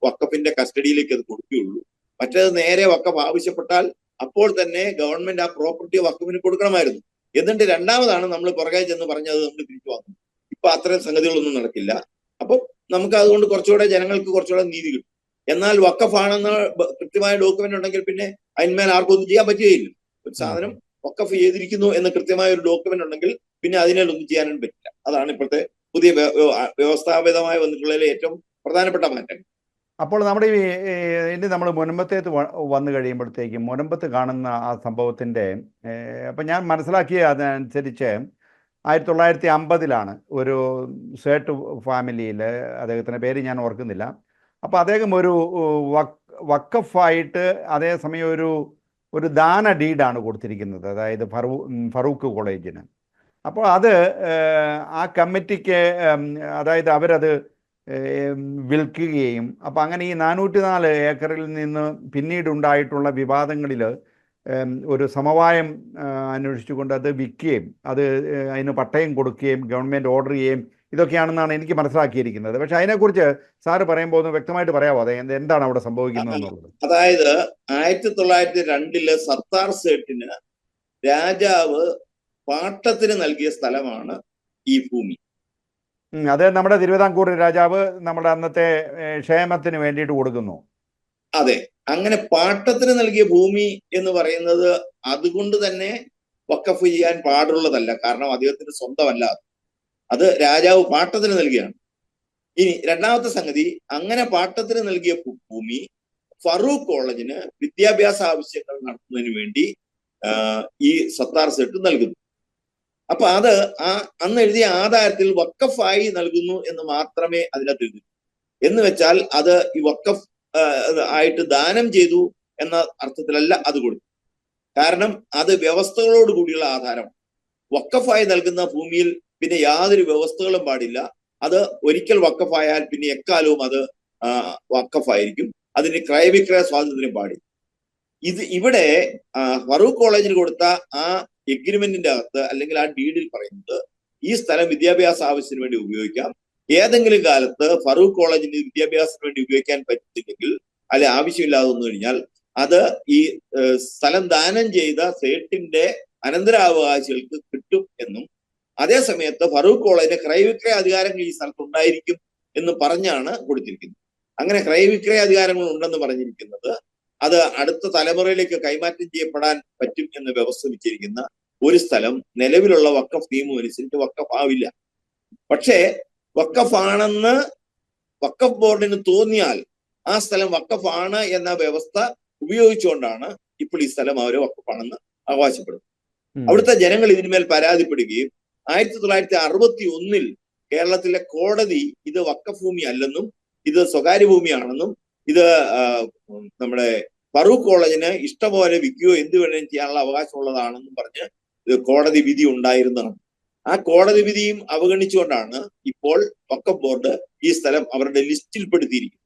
വഖഫിന്റെ കസ്റ്റഡിയിലേക്ക് അത് കൊടുക്കുകയുള്ളൂ. മറ്റേത് നേരെ വഖഫ് ആവശ്യപ്പെട്ടാൽ അപ്പോൾ തന്നെ ഗവൺമെന്റ് ആ പ്രോപ്പർട്ടി വഖഫിന് കൊടുക്കണമായിരുന്നു. എന്നിട്ട് രണ്ടാമതാണ് നമ്മൾ പുറകെ ചെന്ന് പറഞ്ഞത് നമ്മൾ തിരിച്ചു വാങ്ങും. ഇപ്പൊ അത്തരം സംഗതികളൊന്നും നടക്കില്ല. അപ്പൊ നമുക്ക് അതുകൊണ്ട് കുറച്ചുകൂടെ ജനങ്ങൾക്ക് കുറച്ചുകൂടെ നീതി കിട്ടും. എന്നാൽ വഖഫാണെന്ന് കൃത്യമായ ഡോക്യുമെന്റ് ഉണ്ടെങ്കിൽ പിന്നെ അതിന്മേൽ ആർക്കൊന്നും ചെയ്യാൻ പറ്റുകയില്ല. ഒരു സാധനം വഖഫ് ചെയ്തിരിക്കുന്നു എന്ന് കൃത്യമായ ഒരു ഡോക്യുമെന്റ് ഉണ്ടെങ്കിൽ പിന്നെ അതിനൊന്നും ചെയ്യാനും പറ്റില്ല. അതാണ് ഇപ്പോഴത്തെ പുതിയ വ്യവസ്ഥാപിതമായി വന്നിട്ടുള്ളതിലെ ഏറ്റവും പ്രധാനപ്പെട്ട മാറ്റം. അപ്പോൾ നമ്മുടെ ഇനി നമ്മൾ മുനമ്പത്തേത്ത് വന്നു കഴിയുമ്പോഴത്തേക്കും മുനമ്പത്ത് കാണുന്ന ആ സംഭവത്തിൻ്റെ അപ്പം ഞാൻ മനസ്സിലാക്കിയ അതനുസരിച്ച് 1950 ഒരു സേട്ട് ഫാമിലിയിൽ, അദ്ദേഹത്തിൻ്റെ പേര് ഞാൻ ഓർക്കുന്നില്ല, അപ്പോൾ അദ്ദേഹം ഒരു വഖഫായിട്ട് അതേസമയം ഒരു ദാന ഡീഡാണ് കൊടുത്തിരിക്കുന്നത്, അതായത് ഫറൂഖ് കോളേജിന്. അപ്പോൾ അത് ആ കമ്മിറ്റിക്ക്, അതായത് അവരത് വിൽക്കുകയും, അപ്പോൾ അങ്ങനെ ഈ 404 ഏക്കറിൽ നിന്ന് പിന്നീടുണ്ടായിട്ടുള്ള വിവാദങ്ങളിൽ ഒരു സമവായം അന്വേഷിച്ചുകൊണ്ട് അത് വിൽക്കുകയും അതിന് പട്ടയം കൊടുക്കുകയും ഗവൺമെൻറ് ഓർഡർ ചെയ്യുകയും ഇതൊക്കെയാണെന്നാണ് എനിക്ക് മനസ്സിലാക്കിയിരിക്കുന്നത്. പക്ഷെ അതിനെക്കുറിച്ച് സാറ് പറയുമ്പോൾ ഒന്ന് വ്യക്തമായിട്ട് പറയാമോ, അതെ എന്താണ് അവിടെ സംഭവിക്കുന്നത് എന്നുള്ളത്? അതായത് 1902 സത്താർ സേട്ടിന് രാജാവ് പാട്ടത്തിന് നൽകിയ സ്ഥലമാണ് ഈ ഭൂമി. അത് നമ്മുടെ തിരുവിതാംകൂർ രാജാവ് നമ്മുടെ അന്നത്തെ ക്ഷേമത്തിന് വേണ്ടിയിട്ട് കൊടുക്കുന്നു. അതെ, അങ്ങനെ പാട്ടത്തിന് നൽകിയ ഭൂമി എന്ന് പറയുന്നത് അതുകൊണ്ട് തന്നെ വഖഫ് ചെയ്യാൻ പാടുള്ളതല്ല. കാരണം അദ്ദേഹത്തിന് സ്വന്തമല്ല, അത് രാജാവ് പാട്ടത്തിന് നൽകിയാണ്. ഇനി രണ്ടാമത്തെ സംഗതി, അങ്ങനെ പാട്ടത്തിന് നൽകിയ ഭൂമി ഫറൂഖ് കോളേജിന് വിദ്യാഭ്യാസ ആവശ്യങ്ങൾ നടത്തുന്നതിന് വേണ്ടി ഈ സത്താർ സേട്ട് നൽകുന്നു. അപ്പൊ അത് അന്ന് എഴുതിയ ആധാരത്തിൽ വഖഫായി നൽകുന്നു എന്ന് മാത്രമേ അതിനകത്ത് എഴുതൂ. എന്ന് വെച്ചാൽ അത് ഈ വഖഫ് ആയിട്ട് ദാനം ചെയ്തു എന്ന അർത്ഥത്തിലല്ല അത് കൊടുത്തു. കാരണം അത് വ്യവസ്ഥകളോട് കൂടിയുള്ള ആധാരമാണ്. വഖഫായി നൽകുന്ന ഭൂമിയിൽ പിന്നെ യാതൊരു വ്യവസ്ഥകളും പാടില്ല. അത് ഒരിക്കൽ വഖഫായാൽ പിന്നെ എക്കാലവും അത് വഖഫായിരിക്കും. അതിന് ക്രയവിക്രയ സ്വാതന്ത്ര്യം പാടില്ല. ഇവിടെ ഫറൂഖ് കോളേജിന് കൊടുത്ത ആ എഗ്രിമെന്റിന്റെ അകത്ത് അല്ലെങ്കിൽ ആ ഡീഡിൽ പറയുന്നത് ഈ സ്ഥലം വിദ്യാഭ്യാസ ആവശ്യത്തിന് വേണ്ടി ഉപയോഗിക്കാം. ഏതെങ്കിലും കാലത്ത് ഫറൂഖ് കോളേജിന് വിദ്യാഭ്യാസത്തിന് വേണ്ടി ഉപയോഗിക്കാൻ പറ്റില്ലെങ്കിൽ, അല്ലെ ആവശ്യമില്ലാതെ വന്നു കഴിഞ്ഞാൽ അത് ഈ സ്ഥലം ദാനം ചെയ്ത സേട്ടിന്റെ അനന്തരാവകാശികൾക്ക് കിട്ടും എന്നും, അതേ സമയത്ത് ഫറൂഖ് കോളേജിന് ക്രയവിക്രയ അധികാരങ്ങൾ ഈ സ്ഥലത്ത് ഉണ്ടായിരിക്കും എന്ന് പറഞ്ഞാണ് കൊടുത്തിരിക്കുന്നത്. അങ്ങനെ ക്രയവിക്രയ അധികാരങ്ങൾ ഉണ്ടെന്ന് പറഞ്ഞിരിക്കുന്നത് അത് അടുത്ത തലമുറയിലേക്ക് കൈമാറ്റം ചെയ്യപ്പെടാൻ പറ്റും എന്ന് വ്യവസ്ഥ വെച്ചിരിക്കുന്ന ഒരു സ്ഥലം നിലവിലുള്ള വഖഫ് നിയമം അനുസരിച്ച് വഖഫ് ആവില്ല. പക്ഷേ വഖഫാണെന്ന് വഖഫ് ബോർഡിന് തോന്നിയാൽ ആ സ്ഥലം വഖഫാണ് എന്ന വ്യവസ്ഥ ഉപയോഗിച്ചുകൊണ്ടാണ് ഇപ്പോൾ ഈ സ്ഥലം അവര് വഖഫാണെന്ന് അവകാശപ്പെടുന്നത്. അവിടുത്തെ ജനങ്ങൾ ഇതിന്മേൽ പരാതിപ്പെടുകയും 1961 കേരളത്തിലെ കോടതി ഇത് വഖഫ് ഭൂമി അല്ലെന്നും ഇത് സ്വകാര്യ ഭൂമിയാണെന്നും ഇത് നമ്മുടെ ഫറൂഖ് കോളേജിന് ഇഷ്ടംപോലെ വിൽക്കുകയോ എന്ത് വേണമെങ്കിലും ചെയ്യാനുള്ള അവകാശമുള്ളതാണെന്നും പറഞ്ഞ് കോടതി വിധി ഉണ്ടായിരുന്നതാണ്. ആ കോടതി വിധിയും അവഗണിച്ചുകൊണ്ടാണ് ഇപ്പോൾ വഖഫ് ബോർഡ് ഈ സ്ഥലം അവരുടെ ലിസ്റ്റിൽപ്പെടുത്തിയിരിക്കുന്നത്.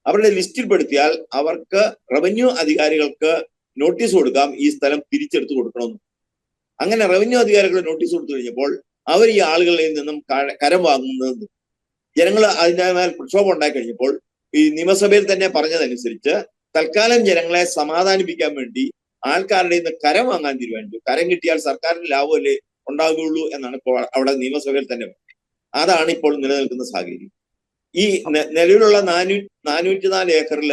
അവരുടെ ലിസ്റ്റിൽപ്പെടുത്തിയാൽ അവർക്ക് റവന്യൂ അധികാരികൾക്ക് നോട്ടീസ് കൊടുക്കാം ഈ സ്ഥലം തിരിച്ചെടുത്ത് കൊടുക്കണമെന്ന്. അങ്ങനെ റവന്യൂ അധികാരികൾ നോട്ടീസ് കൊടുത്തു കഴിഞ്ഞപ്പോൾ അവർ ഈ ആളുകളിൽ നിന്നും കരം വാങ്ങുന്നത് ജനങ്ങൾ അതിൻ്റെ മേൽ പ്രക്ഷോഭം ഉണ്ടായി കഴിഞ്ഞപ്പോൾ ഈ നിയമസഭയിൽ തന്നെ പറഞ്ഞതനുസരിച്ച് തൽക്കാലം ജനങ്ങളെ സമാധാനിപ്പിക്കാൻ വേണ്ടി ആൾക്കാരുടെ നിന്ന് കരം വാങ്ങാൻ തീരുമാനിച്ചു. കരം കിട്ടിയാൽ സർക്കാരിന് ലാഭമല്ലേ ഉണ്ടാകുകയുള്ളൂ എന്നാണ് അവിടെ നിയമസഭയിൽ തന്നെ പറഞ്ഞത്. അതാണ് ഇപ്പോൾ നിലനിൽക്കുന്ന സാഹചര്യം. ഈ നിലവിലുള്ള 404 ഏക്കറിൽ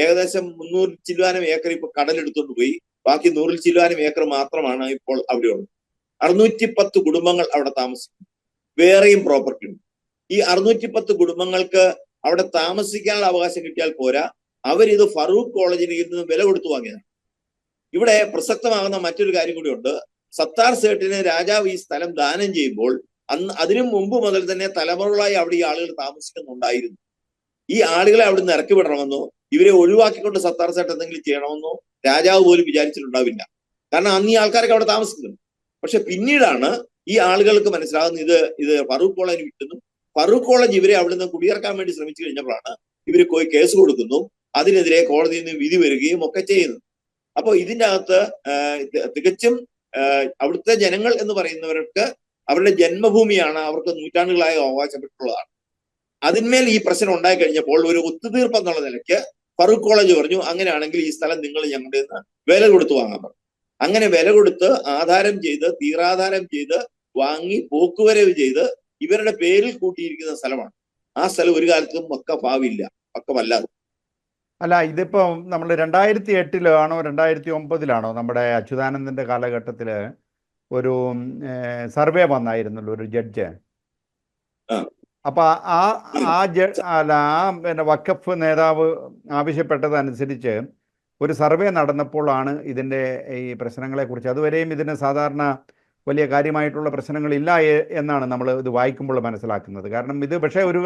ഏകദേശം 300 ചില്ലുവാനം ഏക്കർ ഇപ്പൊ കടലെടുത്തോണ്ട് പോയി. ബാക്കി 100 ചില്ലുവാനം ഏക്കർ മാത്രമാണ് ഇപ്പോൾ അവിടെ ഉള്ളത്. 610 കുടുംബങ്ങൾ അവിടെ താമസിക്കുന്നു. വേറെയും പ്രോപ്പർട്ടി ഉണ്ട്. ഈ 610 കുടുംബങ്ങൾക്ക് അവിടെ താമസിക്കാനുള്ള അവകാശം കിട്ടിയാൽ പോരാ, അവരിത് ഫറൂഖ് കോളേജിൽ നിന്ന് വില കൊടുത്തു വാങ്ങിയതാണ്. ഇവിടെ പ്രസക്തമാകുന്ന മറ്റൊരു കാര്യം കൂടിയുണ്ട്. സത്താർ സേട്ടിന് രാജാവ് ഈ സ്ഥലം ദാനം ചെയ്യുമ്പോൾ അതിനു മുമ്പ് മുതൽ തന്നെ തലമുറകളായി അവിടെ ഈ ആളുകൾ താമസിക്കുന്നുണ്ടായിരുന്നു. ഈ ആളുകളെ അവിടെ നിന്ന് ഇറക്കി വിടണമെന്നോ ഇവരെ ഒഴിവാക്കിക്കൊണ്ട് സത്താർ സേട്ട് എന്തെങ്കിലും ചെയ്യണമെന്നോ രാജാവ് പോലും വിചാരിച്ചിട്ടുണ്ടാവില്ല. കാരണം അന്ന് ഈ ആൾക്കാരൊക്കെ അവിടെ താമസിക്കുന്നു. പക്ഷെ പിന്നീടാണ് ഈ ആളുകൾക്ക് മനസ്സിലാകുന്നത് ഇത് ഫറൂഖ് കോളേജിന് വിട്ടുന്നു. ഫറൂഖ് കോളേജ് ഇവരെ അവിടെ നിന്ന് കുടിയിറക്കാൻ വേണ്ടി ശ്രമിച്ചു കഴിഞ്ഞപ്പോഴാണ് ഇവർ കേസ് കൊടുക്കുന്നു, അതിനെതിരെ കോടതിയിൽ നിന്ന് വിധി വരികയും ഒക്കെ ചെയ്യുന്നു. അപ്പോൾ ഇതിൻ്റെ അകത്ത് തികച്ചും അവിടുത്തെ ജനങ്ങൾ എന്ന് പറയുന്നവർക്ക് അവരുടെ ജന്മഭൂമിയാണ്, അവർക്ക് നൂറ്റാണ്ടുകളായി അവകാശപ്പെട്ടുള്ളതാണ്. അതിന്മേൽ ഈ പ്രശ്നം ഉണ്ടായി കഴിഞ്ഞപ്പോൾ ഒരു ഒത്തുതീർപ്പ് എന്നുള്ള നിലയ്ക്ക് ഫറൂഖ് കോളേജ് പറഞ്ഞു, അങ്ങനെയാണെങ്കിൽ ഈ സ്ഥലം നിങ്ങൾ ഞങ്ങളുടെ നിന്ന് വില കൊടുത്ത് വാങ്ങാൻ പറഞ്ഞു. അങ്ങനെ വില കൊടുത്ത് ആധാരം ചെയ്ത് തീരാധാരം ചെയ്ത് വാങ്ങി പോക്കുവരവ് ചെയ്ത് ഇവരുടെ പേരിൽ കൂട്ടിയിരിക്കുന്ന സ്ഥലമാണ്. ആ സ്ഥലം ഒരു കാലത്തും വഖഫാവില്ല, വഖഫല്ലാതെ. അല്ല, ഇതിപ്പോൾ നമ്മൾ 2008 2009 നമ്മുടെ അച്യുതാനന്ദൻ്റെ കാലഘട്ടത്തിൽ ഒരു സർവേ വന്നായിരുന്നല്ലോ ഒരു ജഡ്ജ്. അപ്പൊ പിന്നെ വഖഫ് നേതാവ് ആവശ്യപ്പെട്ടതനുസരിച്ച് ഒരു സർവേ നടന്നപ്പോഴാണ് ഇതിൻ്റെ ഈ പ്രശ്നങ്ങളെക്കുറിച്ച്, അതുവരെയും ഇതിന് സാധാരണ വലിയ കാര്യമായിട്ടുള്ള പ്രശ്നങ്ങളില്ല എന്നാണ് നമ്മൾ ഇത് വായിക്കുമ്പോൾ മനസ്സിലാക്കുന്നത്. കാരണം ഇത് പക്ഷേ ഒരു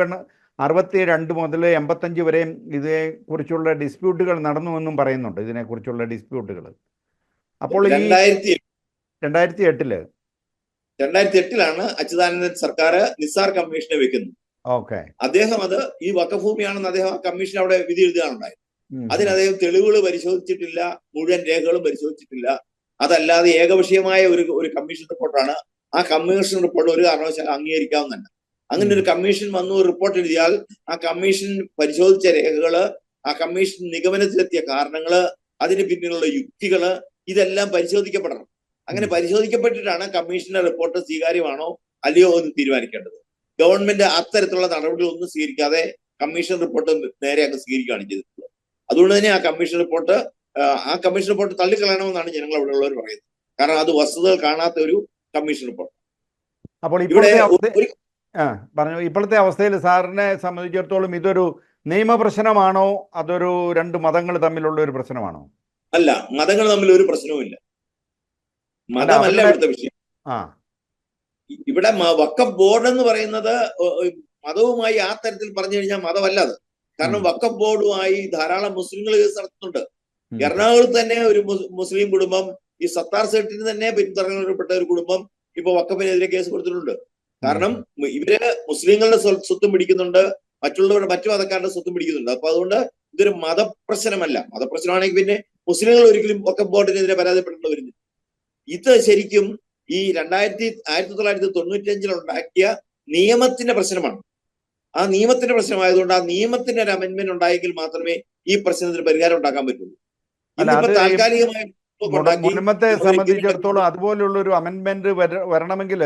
62 മുതൽ 85 വരെയും ഇതേക്കുറിച്ചുള്ള ഡിസ്പ്യൂട്ടുകൾ നടന്നു എന്നും പറയുന്നുണ്ട്, ഇതിനെക്കുറിച്ചുള്ള ഡിസ്പ്യൂട്ടുകൾ. അപ്പോൾ ഈ 2008 അച്യുതാനന്ദൻ സർക്കാർ നിസാർ കമ്മീഷനെ വെക്കുന്നത്. ഓക്കെ. അദ്ദേഹം അത് ഈ വഖഫ് ഭൂമിയാണെന്ന് അദ്ദേഹം ആ കമ്മീഷൻ അവിടെ വിധി എഴുതുകയാണുണ്ടായത്. അതിന് അദ്ദേഹം തെളിവുകൾ പരിശോധിച്ചിട്ടില്ല, മുഴുവൻ രേഖകളും പരിശോധിച്ചിട്ടില്ല. അതല്ലാതെ ഏകപക്ഷീയമായ ഒരു കമ്മീഷൻ റിപ്പോർട്ടാണ്. ആ കമ്മീഷൻ റിപ്പോർട്ട് ഒരു കാരണവശാലും അംഗീകരിക്കാവുന്നതല്ല. അങ്ങനെ ഒരു കമ്മീഷൻ വന്നു റിപ്പോർട്ട് എഴുതിയാൽ ആ കമ്മീഷൻ പരിശോധിച്ച രേഖകള്, ആ കമ്മീഷൻ നിഗമനത്തിലെത്തിയ കാരണങ്ങള്, അതിന് പിന്നിലുള്ള യുക്തികള്, ഇതെല്ലാം പരിശോധിക്കപ്പെടണം. അങ്ങനെ പരിശോധിക്കപ്പെട്ടിട്ടാണ് കമ്മീഷന്റെ റിപ്പോർട്ട് സ്വീകാര്യമാണോ അല്ലയോ എന്ന് തീരുമാനിക്കേണ്ടത്. ഗവൺമെന്റ് അത്തരത്തിലുള്ള നടപടികളൊന്നും സ്വീകരിക്കാതെ കമ്മീഷൻ റിപ്പോർട്ട് നേരെ അങ്ങ് സ്വീകരിക്കുകയാണ് ചെയ്തിട്ടുള്ളത്. അതുകൊണ്ട് തന്നെ ആ കമ്മീഷൻ റിപ്പോർട്ട് തള്ളിക്കളയണമെന്നാണ് ജനങ്ങൾ അവിടെ ഉള്ളവർ പറയുന്നത്. കാരണം അത് വസ്തുതകൾ കാണാത്ത ഒരു കമ്മീഷൻ റിപ്പോർട്ട്. അപ്പോൾ ഇപ്പോഴത്തെ അവസ്ഥയിൽ സാറിനെ സംബന്ധിച്ചിടത്തോളം ഇതൊരു നിയമപ്രശ്നമാണോ അതൊരു രണ്ട് മതങ്ങൾ തമ്മിലുള്ള ഒരു പ്രശ്നമാണോ? അല്ല, മതങ്ങൾ തമ്മിൽ ഒരു പ്രശ്നവുമില്ല. മതമല്ല ഇവിടുത്തെ വിഷയം. ഇവിടെ വഖഫ് ബോർഡ് എന്ന് പറയുന്നത് മതവുമായി ആ തരത്തിൽ പറഞ്ഞു കഴിഞ്ഞാൽ മതമല്ല അത്. കാരണം വഖഫ് ബോർഡുമായി ധാരാളം മുസ്ലിങ്ങൾ കേസ് നടത്തുന്നുണ്ട്. എറണാകുളത്ത് തന്നെ ഒരു മുസ്ലിം കുടുംബം, ഈ സത്താർ സേട്ടിന് തന്നെ പിന്തുടരപ്പെട്ട ഒരു കുടുംബം ഇപ്പൊ വഖഫിനെതിരെ കേസ് കൊടുത്തിട്ടുണ്ട്. കാരണം ഇവര് മുസ്ലിങ്ങളുടെ സ്വത്തും പിടിക്കുന്നുണ്ട്, മറ്റുള്ളവരുടെ മറ്റു മതക്കാരുടെ സ്വത്തും പിടിക്കുന്നുണ്ട്. അപ്പൊ അതുകൊണ്ട് ഇതൊരു മതപ്രശ്നമല്ല. മതപ്രശ്നമാണെങ്കിൽ പിന്നെ മുസ്ലിങ്ങൾ ഒരിക്കലും വഖഫ് ബോർഡിനെതിരെ പരാതിപ്പെടേണ്ടി വരുന്നില്ല. ഇത് ശരിക്കും ഈ 1995 ഉണ്ടാക്കിയ നിയമത്തിന്റെ പ്രശ്നമാണ്. ആ നിയമത്തിന്റെ പ്രശ്നമായതുകൊണ്ട് ആ നിയമത്തിന്റെ ഒരു അമെന്റ്മെന്റ് ഉണ്ടായെങ്കിൽ മാത്രമേ ഈ പ്രശ്നത്തിന് പരിഹാരം ഉണ്ടാക്കാൻ പറ്റുള്ളൂ. താൽക്കാലികമായി മുൻപത്തെ സംബന്ധിച്ചിടത്തോളം അതുപോലുള്ള ഒരു അമെന്റ്മെന്റ് വരണമെങ്കിൽ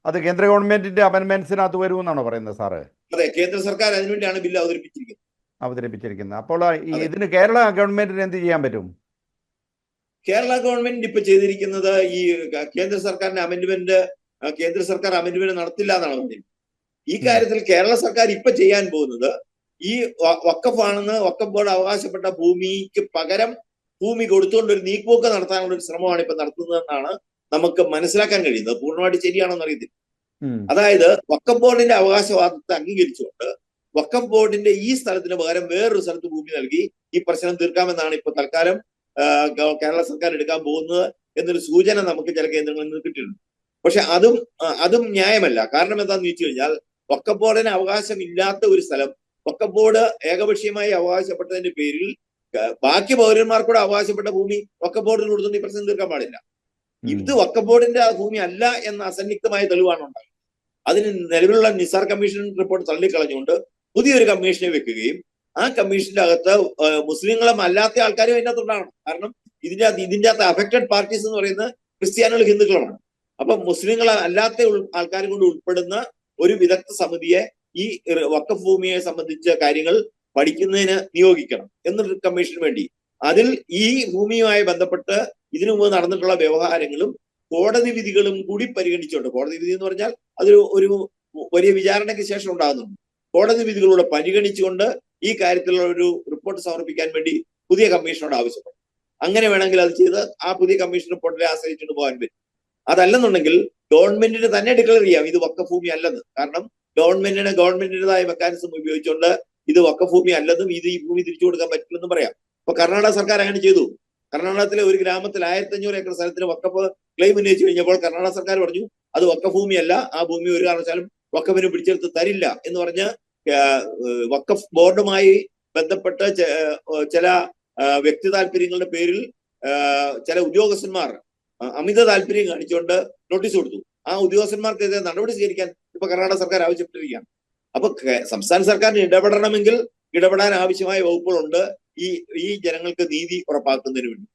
അത് കേന്ദ്ര ഗവൺമെന്റിന്റെ അമെന്റ്മെന്റ്സിനകത്ത് വരുമെന്നാണോ പറയുന്നത് സാറ്? അതെ, കേന്ദ്ര സർക്കാർ അതിനുവേണ്ടിയാണ് ബില്ല് അവതരിപ്പിച്ചിരിക്കുന്നത്. അപ്പോൾ ഇതിന് കേരള ഗവൺമെന്റിന് എന്ത് ചെയ്യാൻ പറ്റും? കേരള ഗവൺമെന്റ് ഇപ്പൊ ചെയ്തിരിക്കുന്നത് ഈ കേന്ദ്ര സർക്കാരിന്റെ കേന്ദ്ര സർക്കാർ അമെന്റ്മെന്റ് നടത്തില്ല എന്നാണ് പറഞ്ഞത്. ഈ കാര്യത്തിൽ കേരള സർക്കാർ ഇപ്പൊ ചെയ്യാൻ പോകുന്നത് ഈ വഖഫ് ആണെന്ന് വഖഫ് ബോർഡ് അവകാശപ്പെട്ട ഭൂമിക്ക് പകരം ഭൂമി കൊടുത്തുകൊണ്ട് ഒരു നീക്കുപോക്ക് നടത്താനുള്ള ഒരു ശ്രമമാണ് ഇപ്പൊ നടത്തുന്നതെന്നാണ് നമുക്ക് മനസ്സിലാക്കാൻ കഴിയുന്നത്. പൂർണ്ണമായിട്ട് ശരിയാണോന്ന് അറിയത്തില്ല. അതായത് വഖഫ് ബോർഡിന്റെ അവകാശവാദത്തെ അംഗീകരിച്ചുകൊണ്ട് വഖഫ് ബോർഡിന്റെ ഈ സ്ഥലത്തിന് പകരം വേറൊരു സ്ഥലത്ത് ഭൂമി നൽകി ഈ പ്രശ്നം തീർക്കാമെന്നാണ് ഇപ്പൊ തൽക്കാലം കേരള സർക്കാർ എടുക്കാൻ പോകുന്നത് എന്നൊരു സൂചന നമുക്ക് ചില കേന്ദ്രങ്ങളിൽ നിന്ന് കിട്ടിയിട്ടുണ്ട്. പക്ഷെ അതും ന്യായമല്ല. കാരണം എന്താണെന്ന് ചോദിച്ചു കഴിഞ്ഞാൽ വഖഫ് ബോർഡിന് അവകാശമില്ലാത്ത ഒരു സ്ഥലം വഖഫ് ബോർഡ് ഏകപക്ഷീയമായി അവകാശപ്പെട്ടതിന്റെ പേരിൽ ബാക്കി പൗരന്മാർക്കൂടെ അവകാശപ്പെട്ട ഭൂമി വഖഫ് ബോർഡിന് കൊടുത്തുകൊണ്ട് ഈ പ്രശ്നം തീർക്കാൻ പാടില്ല. ഇത് വഖഫ് ബോർഡിന്റെ ഭൂമി അല്ല എന്ന അസന്നിഗ്ധമായ തെളിവാണ് ഉണ്ടായത്. അതിന് നിലവിലുള്ള നിസാർ കമ്മീഷൻ റിപ്പോർട്ട് തള്ളിക്കളഞ്ഞുകൊണ്ട് പുതിയൊരു കമ്മീഷനെ വെക്കുകയും ആ കമ്മീഷന്റെ അകത്ത് മുസ്ലിങ്ങളും അല്ലാത്ത ആൾക്കാരും അതിൻ്റെ അകത്ത് ഉണ്ടാകണം. കാരണം ഇതിന്റെ അകത്ത് അഫക്റ്റഡ് പാർട്ടീസ് എന്ന് പറയുന്നത് ക്രിസ്ത്യാനികളും ഹിന്ദുക്കളുമാണ്. അപ്പൊ മുസ്ലിങ്ങൾ അല്ലാത്ത ആൾക്കാരും കൊണ്ട് ഉൾപ്പെടുന്ന ഒരു വിദഗ്ധ സമിതിയെ ഈ വഖഫ് ഭൂമിയെ സംബന്ധിച്ച കാര്യങ്ങൾ പഠിക്കുന്നതിന് നിയോഗിക്കണം എന്നൊരു കമ്മീഷന് വേണ്ടി. അതിൽ ഈ ഭൂമിയുമായി ബന്ധപ്പെട്ട് ഇതിനു മുമ്പ് നടന്നിട്ടുള്ള വ്യവഹാരങ്ങളും കോടതി വിധികളും കൂടി പരിഗണിച്ചുകൊണ്ട്, കോടതി വിധി എന്ന് പറഞ്ഞാൽ അതൊരു വലിയ വിചാരണയ്ക്ക് ശേഷം ഉണ്ടാകുന്നുണ്ട്, കോടതി വിധികളൂടെ പരിഗണിച്ചുകൊണ്ട് ഈ കാര്യത്തിലുള്ള ഒരു റിപ്പോർട്ട് സമർപ്പിക്കാൻ വേണ്ടി പുതിയ കമ്മീഷനോട് ആവശ്യപ്പെട്ടു. അങ്ങനെ വേണമെങ്കിൽ അത് ചെയ്ത് ആ പുതിയ കമ്മീഷൻ റിപ്പോർട്ടിനെ ആശ്രയിച്ചുകൊണ്ട് പോകാൻ പറ്റും. അതല്ലെന്നുണ്ടെങ്കിൽ ഗവൺമെന്റിന് തന്നെ ഡിക്ലെയർ ചെയ്യാം ഇത് വഖഫ് ഭൂമി അല്ലെന്ന്. കാരണം ഗവൺമെന്റിന്റേതായ മെക്കാനിസം ഉപയോഗിച്ചുകൊണ്ട് ഇത് വഖഫ് ഭൂമി അല്ലെന്നും ഈ ഭൂമി തിരിച്ചു കൊടുക്കാൻ പറ്റില്ലെന്നും പറയാം. അപ്പൊ കർണാടക സർക്കാർ അങ്ങനെ ചെയ്തു. കർണാടകത്തിലെ ഒരു ഗ്രാമത്തിൽ 1500 ഏക്കർ സ്ഥലത്തിന് വഖഫ് ക്ലെയിം ഉന്നയിച്ചു കഴിഞ്ഞപ്പോൾ കർണാടക സർക്കാർ പറഞ്ഞു അത് വഖഫ് ഭൂമിയല്ല, ആ ഭൂമി ഒരു കാരണവശാലും വഖഫിന് പിടിച്ചെടുത്ത് തരില്ല എന്ന് പറഞ്ഞ് വഖഫ് ബോർഡുമായി ബന്ധപ്പെട്ട ചില വ്യക്തി താല്പര്യങ്ങളുടെ പേരിൽ ചില ഉദ്യോഗസ്ഥന്മാർ അമിത താല്പര്യം കാണിച്ചുകൊണ്ട് നോട്ടീസ് കൊടുത്തു. ആ ഉദ്യോഗസ്ഥന്മാർക്കെതിരെ നടപടി സ്വീകരിക്കാൻ ഇപ്പൊ കർണാടക സർക്കാർ ആവശ്യപ്പെട്ടിരിക്കുകയാണ്. അപ്പൊ സംസ്ഥാന സർക്കാരിന് ഇടപെടണമെങ്കിൽ ഇടപെടാൻ ആവശ്യമായ വകുപ്പുകളുണ്ട് ഈ ജനങ്ങൾക്ക് നീതി ഉറപ്പാക്കുന്നതിന് വേണ്ടി.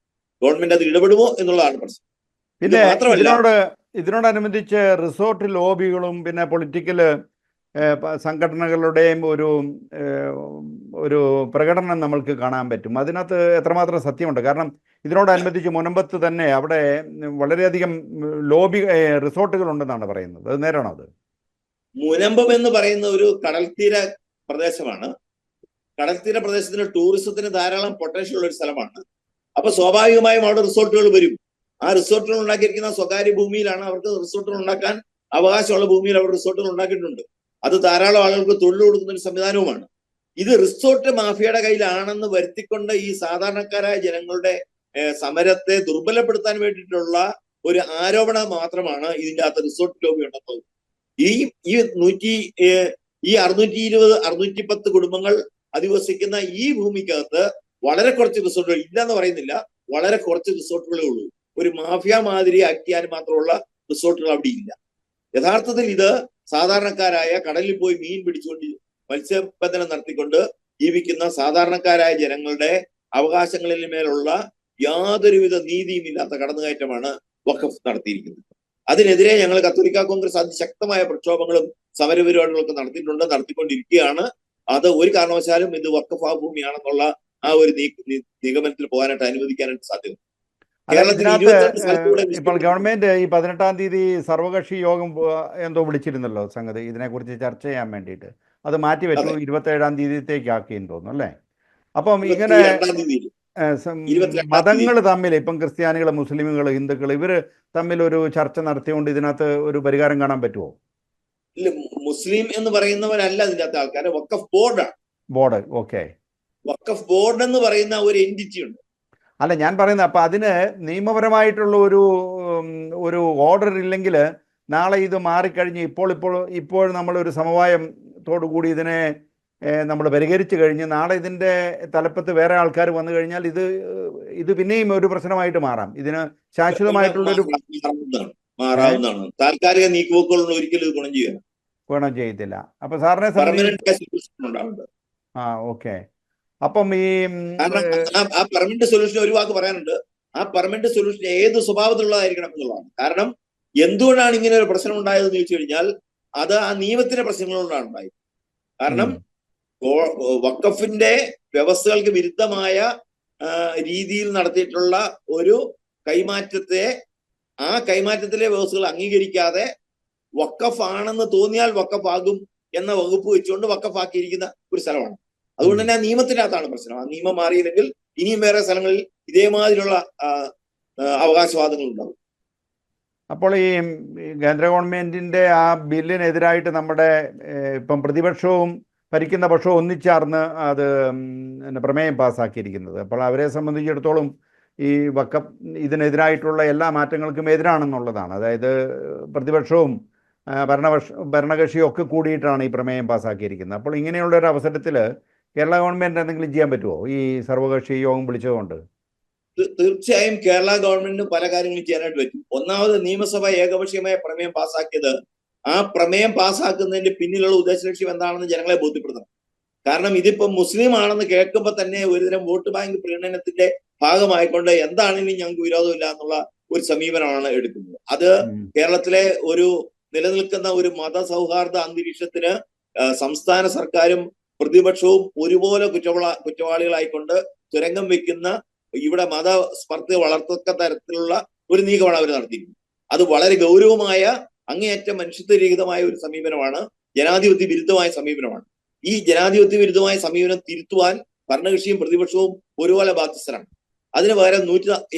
ഗവൺമെന്റ് അത് ഇടപെടുമോ എന്നുള്ളതാണ് പ്രശ്നം. പിന്നെ മാത്രമല്ല, ഇതിനോടനുബന്ധിച്ച് റിസോർട്ട് ലോബികളും പിന്നെ പൊളിറ്റിക്കൽ സംഘടനകളുടെയും ഒരു പ്രകടനം നമ്മൾക്ക് കാണാൻ പറ്റും. അതിനകത്ത് എത്രമാത്രം സത്യമുണ്ട്? കാരണം ഇതിനോടനുബന്ധിച്ച് മുനമ്പത്ത് തന്നെ അവിടെ വളരെയധികം റിസോർട്ടുകൾ ഉണ്ടെന്നാണ് പറയുന്നത്. അത് നേരാണോ? അത് മുനമ്പം എന്ന് പറയുന്ന ഒരു കടൽത്തീര പ്രദേശമാണ്. കടൽത്തീര പ്രദേശത്തിന് ടൂറിസത്തിന് ധാരാളം പൊട്ടൻഷ്യൽ ഉള്ള ഒരു സ്ഥലമാണ്. അപ്പൊ സ്വാഭാവികമായും അവിടെ റിസോർട്ടുകൾ വരും. ആ റിസോർട്ടുകൾ ഉണ്ടാക്കിയിരിക്കുന്ന സ്വകാര്യ ഭൂമിയിലാണ്. അവർക്ക് റിസോർട്ടുകൾ ഉണ്ടാക്കാൻ അവകാശമുള്ള ഭൂമിയിൽ അവർ റിസോർട്ടുകൾ ഉണ്ടാക്കിയിട്ടുണ്ട്. അത് ധാരാളം ആളുകൾക്ക് തൊഴിൽ കൊടുക്കുന്ന ഒരു സംവിധാനവുമാണ്. ഇത് റിസോർട്ട് മാഫിയയുടെ കയ്യിലാണെന്ന് വരുത്തിക്കൊണ്ട് ഈ സാധാരണക്കാരായ ജനങ്ങളുടെ സമരത്തെ ദുർബലപ്പെടുത്താൻ വേണ്ടിയിട്ടുള്ള ഒരു ആരോപണം മാത്രമാണ് ഇതിൻ്റെ അകത്ത് റിസോർട്ട് ലോബി ഉണ്ടെന്നത്. ഈ 620-610 കുടുംബങ്ങൾ അധിവസിക്കുന്ന ഈ ഭൂമിക്കകത്ത് വളരെ കുറച്ച് റിസോർട്ടുകൾ ഇല്ലെന്ന് പറയുന്നില്ല, വളരെ കുറച്ച് റിസോർട്ടുകളേ ഉള്ളൂ. ഒരു മാഫിയ മാതിരി ആക്ട് ചെയ്യാൻ മാത്രമുള്ള റിസോർട്ടുകൾ അവിടെ ഇല്ല. യഥാർത്ഥത്തിൽ ഇത് സാധാരണക്കാരായ കടലിൽ പോയി മീൻ പിടിച്ചുകൊണ്ട് മത്സ്യബന്ധനം നടത്തിക്കൊണ്ട് ജീവിക്കുന്ന സാധാരണക്കാരായ ജനങ്ങളുടെ അവകാശങ്ങളിൽ മേലുള്ള യാതൊരുവിധ നീതിയും ഇല്ലാത്ത കടന്നുകയറ്റമാണ് വഖഫ് നടത്തിയിരിക്കുന്നത്. അതിനെതിരെ ഞങ്ങൾ കത്തോലിക്ക കോൺഗ്രസ് അതിശക്തമായ പ്രക്ഷോഭങ്ങളും സമരപരിപാടികളൊക്കെ നടത്തിക്കൊണ്ടിരിക്കുകയാണ്. അത് ഒരു കാരണവശാലും ഇത് വഖഫ് ഭൂമിയാണെന്നുള്ള ആ ഒരു നിഗമനത്തിൽ പോകാനായിട്ട് അനുവദിക്കാനായിട്ട് സാധ്യത. ഇപ്പോൾ ഗവൺമെന്റ് ഈ 18-ാം തീയതി സർവകക്ഷി യോഗം എന്തോ വിളിച്ചിരുന്നല്ലോ സംഗതി, ഇതിനെക്കുറിച്ച് ചർച്ച ചെയ്യാൻ വേണ്ടിയിട്ട്. അത് മാറ്റിവെച്ചു, 27-ാം തീയതിയിലേക്ക് ആക്കിയെന്ന് തോന്നുന്നു അല്ലേ? അപ്പം ഇങ്ങനെ മതങ്ങൾ തമ്മിൽ, ഇപ്പം ക്രിസ്ത്യാനികൾ, മുസ്ലിമുകൾ, ഹിന്ദുക്കൾ, ഇവര് തമ്മിൽ ഒരു ചർച്ച നടത്തിയോണ്ട് ഇതിനകത്ത് ഒരു പരിഹാരം കാണാൻ പറ്റുമോ? ഇല്ല, മുസ്ലിം എന്ന് പറയുന്നവരല്ല ഇതിന്റെ അകത്ത് ആൾക്കാർ. വഖഫ് ബോർഡാണ്. Board, okay. വഖഫ് ബോർഡ് എന്ന് പറയുന്ന ഒരു എൻറ്റിറ്റി ഉണ്ട്. അല്ല, ഞാൻ പറയുന്നത് അപ്പം അതിന് നിയമപരമായിട്ടുള്ള ഒരു ഓർഡർ ഇല്ലെങ്കിൽ നാളെ ഇത് മാറിക്കഴിഞ്ഞ് ഇപ്പോൾ നമ്മളൊരു സമവായത്തോടു കൂടി ഇതിനെ നമ്മൾ പരിഹരിച്ചു കഴിഞ്ഞ് നാളെ ഇതിൻ്റെ തലപ്പത്ത് വേറെ ആൾക്കാർ വന്നു കഴിഞ്ഞാൽ ഇത് പിന്നെയും ഒരു പ്രശ്നമായിട്ട് മാറാം. ഇതിന് ശാശ്വതമായിട്ടുള്ളൊരു മാറാവുന്നതാണ്. താൽക്കാലിക നീക്കുപോക്കുകളൊന്നും ഒരിക്കലും ഗുണം ചെയ്യത്തില്ല. അപ്പൊ സാറിനെ ഓക്കെ. അപ്പം ആ പെർമനന്റ് സൊല്യൂഷൻ ഒരു വാക്ക് പറയാനുണ്ട്. ആ പെർമനന്റ് സൊല്യൂഷൻ ഏത് സ്വഭാവത്തിലുള്ളതായിരിക്കണം എന്നുള്ളതാണ്. കാരണം എന്തുകൊണ്ടാണ് ഇങ്ങനെ ഒരു പ്രശ്നം ഉണ്ടായതെന്ന് ചോദിച്ചു കഴിഞ്ഞാൽ അത് ആ നിയമത്തിന്റെ പ്രശ്നങ്ങൾ കൊണ്ടാണ് ഉണ്ടായത്. കാരണം വഖഫിന്റെ വ്യവസ്ഥകൾക്ക് വിരുദ്ധമായ രീതിയിൽ നടത്തിയിട്ടുള്ള ഒരു കൈമാറ്റത്തെ ആ കൈമാറ്റത്തിലെ വ്യവസ്ഥകൾ അംഗീകരിക്കാതെ വഖഫ് ആണെന്ന് തോന്നിയാൽ വഖഫ് ആകും എന്ന വകുപ്പ് വെച്ചുകൊണ്ട് വഖഫ് ആക്കിയിരിക്കുന്ന ഒരു സ്ഥലമാണ്. അതുകൊണ്ട് തന്നെ ആ നിയമത്തിനകത്താണ് പ്രശ്നം. ആ നിയമം മാറിയില്ലെങ്കിൽ ഇനിയും വേറെ സ്ഥലങ്ങളിൽ ഇതേമാതിരിയുള്ള അവകാശവാദങ്ങൾ ഉണ്ടാവും. അപ്പോൾ ഈ കേന്ദ്ര ഗവൺമെന്റിന്റെ ആ ബില്ലിനെതിരായിട്ട് നമ്മുടെ ഇപ്പം പ്രതിപക്ഷവും ഭരിക്കുന്ന പക്ഷവും ഒന്നിച്ചാർന്ന് അത് പ്രമേയം പാസ്സാക്കിയിരിക്കുന്നത്. അപ്പോൾ അവരെ സംബന്ധിച്ചിടത്തോളം ഈ വഖഫ് ഇതിനെതിരായിട്ടുള്ള എല്ലാ മാറ്റങ്ങൾക്കും എതിരാണെന്നുള്ളതാണ്. അതായത് പ്രതിപക്ഷവും ഭരണകക്ഷിയും ഒക്കെ കൂടിയിട്ടാണ് ഈ പ്രമേയം പാസ്സാക്കിയിരിക്കുന്നത്. അപ്പോൾ ഇങ്ങനെയുള്ള ഒരു അവസരത്തിൽ കേരള ഗവൺമെന്റ് എന്തെങ്കിലും ചെയ്യാൻ പറ്റുമോ ഈ സർവകക്ഷി യോഗം വിളിച്ചതുകൊണ്ട്? തീർച്ചയായും കേരള ഗവൺമെന്റിന് പല കാര്യങ്ങളും ചെയ്യാനായിട്ട് പറ്റും. ഒന്നാമത് നിയമസഭ ഏകപക്ഷീയമായ പ്രമേയം പാസ്സാക്കിയത്, ആ പ്രമേയം പാസ്സാക്കുന്നതിന്റെ പിന്നിലുള്ള ഉദ്ദേശലക്ഷ്യം എന്താണെന്ന് ജനങ്ങളെ ബോധ്യപ്പെടുത്തണം. കാരണം ഇതിപ്പോ മുസ്ലിം ആണെന്ന് കേൾക്കുമ്പോൾ തന്നെ ഒരുതരം വോട്ട് ബാങ്ക് പ്രീണനത്തിന്റെ ഭാഗമായിക്കൊണ്ട് എന്താണെങ്കിലും ഞങ്ങൾക്ക് വിരോധമില്ല എന്നുള്ള ഒരു സമീപനമാണ് എടുക്കുന്നത്. അത് കേരളത്തിലെ ഒരു നിലനിൽക്കുന്ന ഒരു മതസൗഹാർദ്ദ അന്തരീക്ഷത്തിന് സംസ്ഥാന സർക്കാരും പ്രതിപക്ഷവും ഒരുപോലെ കുറ്റവാളികളായിക്കൊണ്ട് തുരങ്കം വെക്കുന്ന, ഇവിടെ മതസ്പർദ്ധ വളർത്തക്ക തരത്തിലുള്ള ഒരു നീക്കമാണ് അവർ നടത്തിയിരിക്കുന്നത്. അത് വളരെ ഗൗരവമായ, അങ്ങേയറ്റം മനുഷ്യത്വരഹിതമായ ഒരു സമീപനമാണ്, ജനാധിപത്യ വിരുദ്ധമായ സമീപനമാണ്. ഈ ജനാധിപത്യ വിരുദ്ധമായ സമീപനം തിരുത്തുവാൻ ഭരണകക്ഷിയും പ്രതിപക്ഷവും ഒരുപോലെ ബാധ്യസ്ഥരാണ്. അതിന് പകരം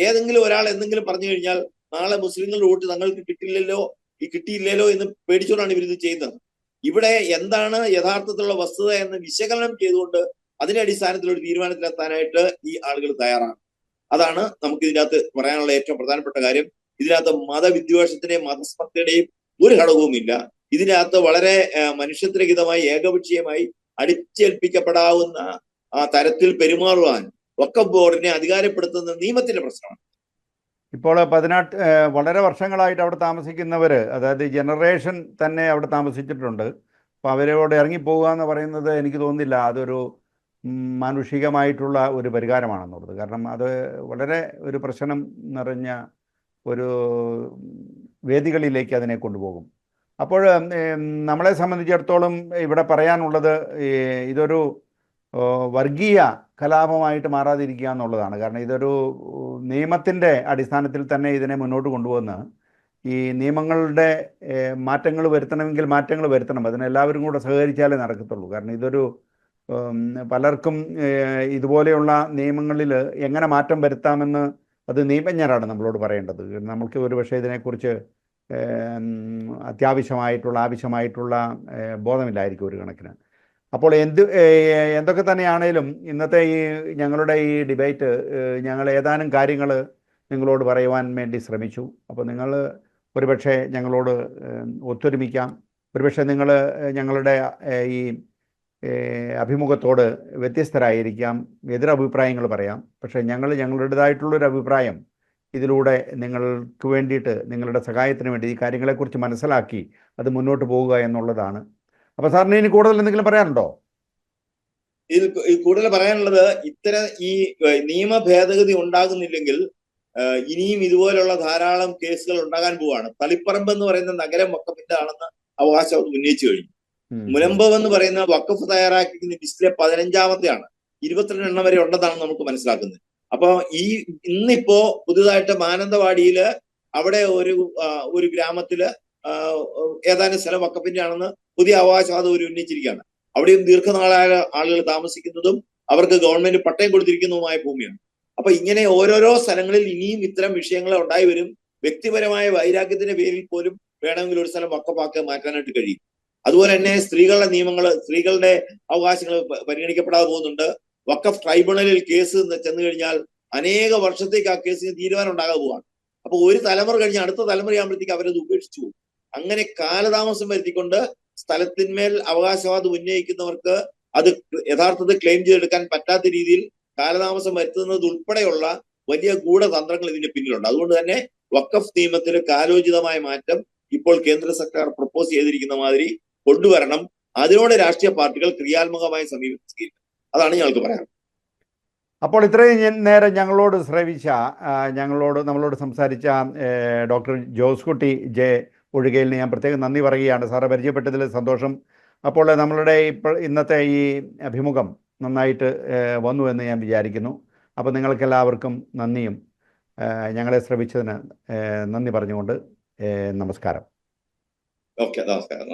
ഏതെങ്കിലും ഒരാൾ എന്തെങ്കിലും പറഞ്ഞു കഴിഞ്ഞാൽ നാളെ മുസ്ലിങ്ങളുടെ വോട്ട് തങ്ങൾക്ക് കിട്ടിയില്ലല്ലോ എന്ന് പേടിച്ചുകൊണ്ടാണ് ഇവരിത് ചെയ്യുന്നത്. ഇവിടെ എന്താണ് യഥാർത്ഥത്തിലുള്ള വസ്തുത എന്ന് വിശകലനം ചെയ്തുകൊണ്ട് അതിന്റെ അടിസ്ഥാനത്തിൽ ഒരു തീരുമാനത്തിലെത്താനായിട്ട് ഈ ആളുകൾ തയ്യാറാണ്. അതാണ് നമുക്ക് ഇതിനകത്ത് പറയാനുള്ള ഏറ്റവും പ്രധാനപ്പെട്ട കാര്യം. ഇതിനകത്ത് മതവിദ്വേഷത്തിന്റെയും മതസ്പർദ്ധയുടെയും ഒരു ഘടകവുമില്ല. ഇതിനകത്ത് വളരെ മനുഷ്യത്വരഹിതമായി ഏകപക്ഷീയമായി അടിച്ചേൽപ്പിക്കപ്പെടാവുന്ന തരത്തിൽ പെരുമാറുവാൻ വഖഫ് ബോർഡിനെ അധികാരപ്പെടുത്തുന്ന നിയമത്തിന്റെ പ്രശ്നമാണ്. ഇപ്പോൾ വളരെ വർഷങ്ങളായിട്ട് അവിടെ താമസിക്കുന്നവർ, അതായത് ജനറേഷൻ തന്നെ അവിടെ താമസിച്ചിട്ടുണ്ട്. അപ്പോൾ അവരോട് ഇറങ്ങിപ്പോവുക എന്ന് പറയുന്നത് എനിക്ക് തോന്നുന്നില്ല അതൊരു മാനുഷികമായിട്ടുള്ള ഒരു പരിഹാരമാണെന്നുള്ളത്. കാരണം അത് വളരെ ഒരു പ്രശ്നം നിറഞ്ഞ ഒരു വേദികളിലേക്ക് അതിനെ കൊണ്ടുപോകും. അപ്പോൾ നമ്മളെ സംബന്ധിച്ചിടത്തോളം ഇവിടെ പറയാനുള്ളത് ഇതൊരു വർഗീയ കലാപമായിട്ട് മാറാതിരിക്കുക എന്നുള്ളതാണ്. കാരണം ഇതൊരു നിയമത്തിൻ്റെ അടിസ്ഥാനത്തിൽ തന്നെ ഇതിനെ മുന്നോട്ട് കൊണ്ടുവന്ന് ഈ നിയമങ്ങളുടെ മാറ്റങ്ങൾ വരുത്തണമെങ്കിൽ മാറ്റങ്ങൾ വരുത്തണം. അതിനെല്ലാവരും കൂടെ സഹകരിച്ചാലേ നടക്കത്തുള്ളൂ. കാരണം ഇതൊരു പലർക്കും ഇതുപോലെയുള്ള നിയമങ്ങളിൽ എങ്ങനെ മാറ്റം വരുത്താമെന്ന് അത് നിയമജ്ഞരാണ് നമ്മളോട് പറയേണ്ടത്. നമുക്ക് ഒരുപക്ഷെ ഇതിനെക്കുറിച്ച് ആവശ്യമായിട്ടുള്ള ബോധമില്ലായിരിക്കും ഒരു കണക്കിന്. അപ്പോൾ എന്തൊക്കെ തന്നെയാണേലും ഇന്നത്തെ ഞങ്ങളുടെ ഈ ഡിബേറ്റ് ഞങ്ങൾ ഏതാനും കാര്യങ്ങൾ നിങ്ങളോട് പറയുവാൻ വേണ്ടി ശ്രമിച്ചു. അപ്പോൾ നിങ്ങൾ ഒരുപക്ഷെ ഞങ്ങളോട് ഒത്തൊരുമിക്കാം. ഒരുപക്ഷെ നിങ്ങൾ ഞങ്ങളുടെ ഈ അഭിമുഖത്തോട് വ്യത്യസ്തരായിരിക്കാം, എതിരഭിപ്രായങ്ങൾ പറയാം. പക്ഷേ ഞങ്ങളുടേതായിട്ടുള്ളൊരു അഭിപ്രായം ഇതിലൂടെ നിങ്ങൾക്ക് വേണ്ടിയിട്ട്, നിങ്ങളുടെ സഹായത്തിന് വേണ്ടി ഈ കാര്യങ്ങളെക്കുറിച്ച് മനസ്സിലാക്കി അത് മുന്നോട്ട് പോവുക എന്നുള്ളതാണ്. അപ്പോൾ സാറിന് ഇനി കൂടുതൽ എന്തെങ്കിലും പറയാനുണ്ടോ? ഇതിൽ കൂടുതൽ പറയാനുള്ളത്, ഇത്തരം ഈ നിയമ ഭേദഗതി ഉണ്ടാകുന്നില്ലെങ്കിൽ ഇനിയും ഇതുപോലുള്ള ധാരാളം കേസുകൾ ഉണ്ടാകാൻ പോവുകയാണ്. തളിപ്പറമ്പ് എന്ന് പറയുന്ന നഗരം വഖഫിന്റെ ആണെന്ന് അവകാശം ഉന്നയിച്ചു കഴിഞ്ഞു. മുനമ്പം എന്ന് പറയുന്ന വഖഫ് തയ്യാറാക്കിക്കുന്ന ലിസ്റ്റിലെ 15ാമത്തെയാണ്. 22 എണ്ണം വരെ ഉണ്ടെന്നാണ് നമുക്ക് മനസ്സിലാക്കുന്നത്. അപ്പൊ ഇന്നിപ്പോ പുതുതായിട്ട് മാനന്തവാടിയില് അവിടെ ഒരു ഗ്രാമത്തില് ഏതാനും സ്ഥലം വഖഫിന്റെ ആണെന്ന് പുതിയ അവകാശവാദം ഉന്നയിച്ചിരിക്കുകയാണ്. അവിടെയും ദീർഘനാളായ ആളുകൾ താമസിക്കുന്നതും അവർക്ക് ഗവൺമെന്റ് പട്ടയം കൊടുത്തിരിക്കുന്നതുമായ ഭൂമിയാണ്. അപ്പൊ ഇങ്ങനെ ഓരോരോ സ്ഥലങ്ങളിൽ ഇനിയും ഇത്തരം വിഷയങ്ങൾ ഉണ്ടായി വരും. വ്യക്തിപരമായ വൈരാഗ്യത്തിന്റെ പേരിൽ പോലും വേണമെങ്കിൽ ഒരു സ്ഥലം വഖഫാക്കി മാറ്റാനായിട്ട് കഴിയും. അതുപോലെ തന്നെ സ്ത്രീകളുടെ നിയമങ്ങൾ, സ്ത്രീകളുടെ അവകാശങ്ങൾ പരിഗണിക്കപ്പെടാതെ പോകുന്നുണ്ട്. വഖഫ് ട്രൈബ്യൂണലിൽ കേസ് ചെന്നു കഴിഞ്ഞാൽ അനേക വർഷത്തേക്ക് ആ കേസിന് തീരുമാനം ഉണ്ടാകാതെ പോവാണ്. അപ്പൊ ഒരു തലമുറ കഴിഞ്ഞ് അടുത്ത തലമുറയാകുമ്പോഴത്തേക്ക് അവരത് ഉപേക്ഷിച്ചു പോകും. അങ്ങനെ കാലതാമസം വരുത്തിക്കൊണ്ട് സ്ഥലത്തിന്മേൽ അവകാശവാദം ഉന്നയിക്കുന്നവർക്ക് അത് യഥാർത്ഥത്തിൽ ക്ലെയിം ചെയ്തെടുക്കാൻ പറ്റാത്ത രീതിയിൽ കാലതാമസം വരുത്തുന്നത് ഉൾപ്പെടെയുള്ള വലിയ ഗൂഢതന്ത്രങ്ങൾ ഇതിന്റെ പിന്നിലുണ്ട്. അതുകൊണ്ട് തന്നെ വഖഫ് നിയമത്തിൽ കാലോചിതമായ മാറ്റം ഇപ്പോൾ കേന്ദ്ര സർക്കാർ പ്രപ്പോസ് ചെയ്തിരിക്കുന്ന മാതിരി കൊണ്ടുവരണം. അതിനോട് രാഷ്ട്രീയ പാർട്ടികൾ ക്രിയാത്മകമായി സമീപിക്കുക. അതാണ് ഞങ്ങൾക്ക് പറയാനുള്ളത്. അപ്പോൾ ഇത്രയും നേരം ഞങ്ങളോട് ശ്രവിച്ച, നമ്മളോട് സംസാരിച്ച ഡോക്ടർ ജോസ്കുട്ടി ജെ ഒഴികയിലിന് ഞാൻ പ്രത്യേകം നന്ദി പറയുകയാണ്. സാറെ പരിചയപ്പെട്ടതിൽ സന്തോഷം. അപ്പോൾ നമ്മളുടെ ഇന്നത്തെ ഈ അഭിമുഖം നന്നായിട്ട് വന്നു എന്ന് ഞാൻ വിചാരിക്കുന്നു. അപ്പോൾ നിങ്ങൾക്കെല്ലാവർക്കും നന്ദിയും ഞങ്ങളെ ശ്രവിച്ചതിന് നന്ദി പറഞ്ഞുകൊണ്ട് നമസ്കാരം. ഓക്കെ, നമസ്കാരം.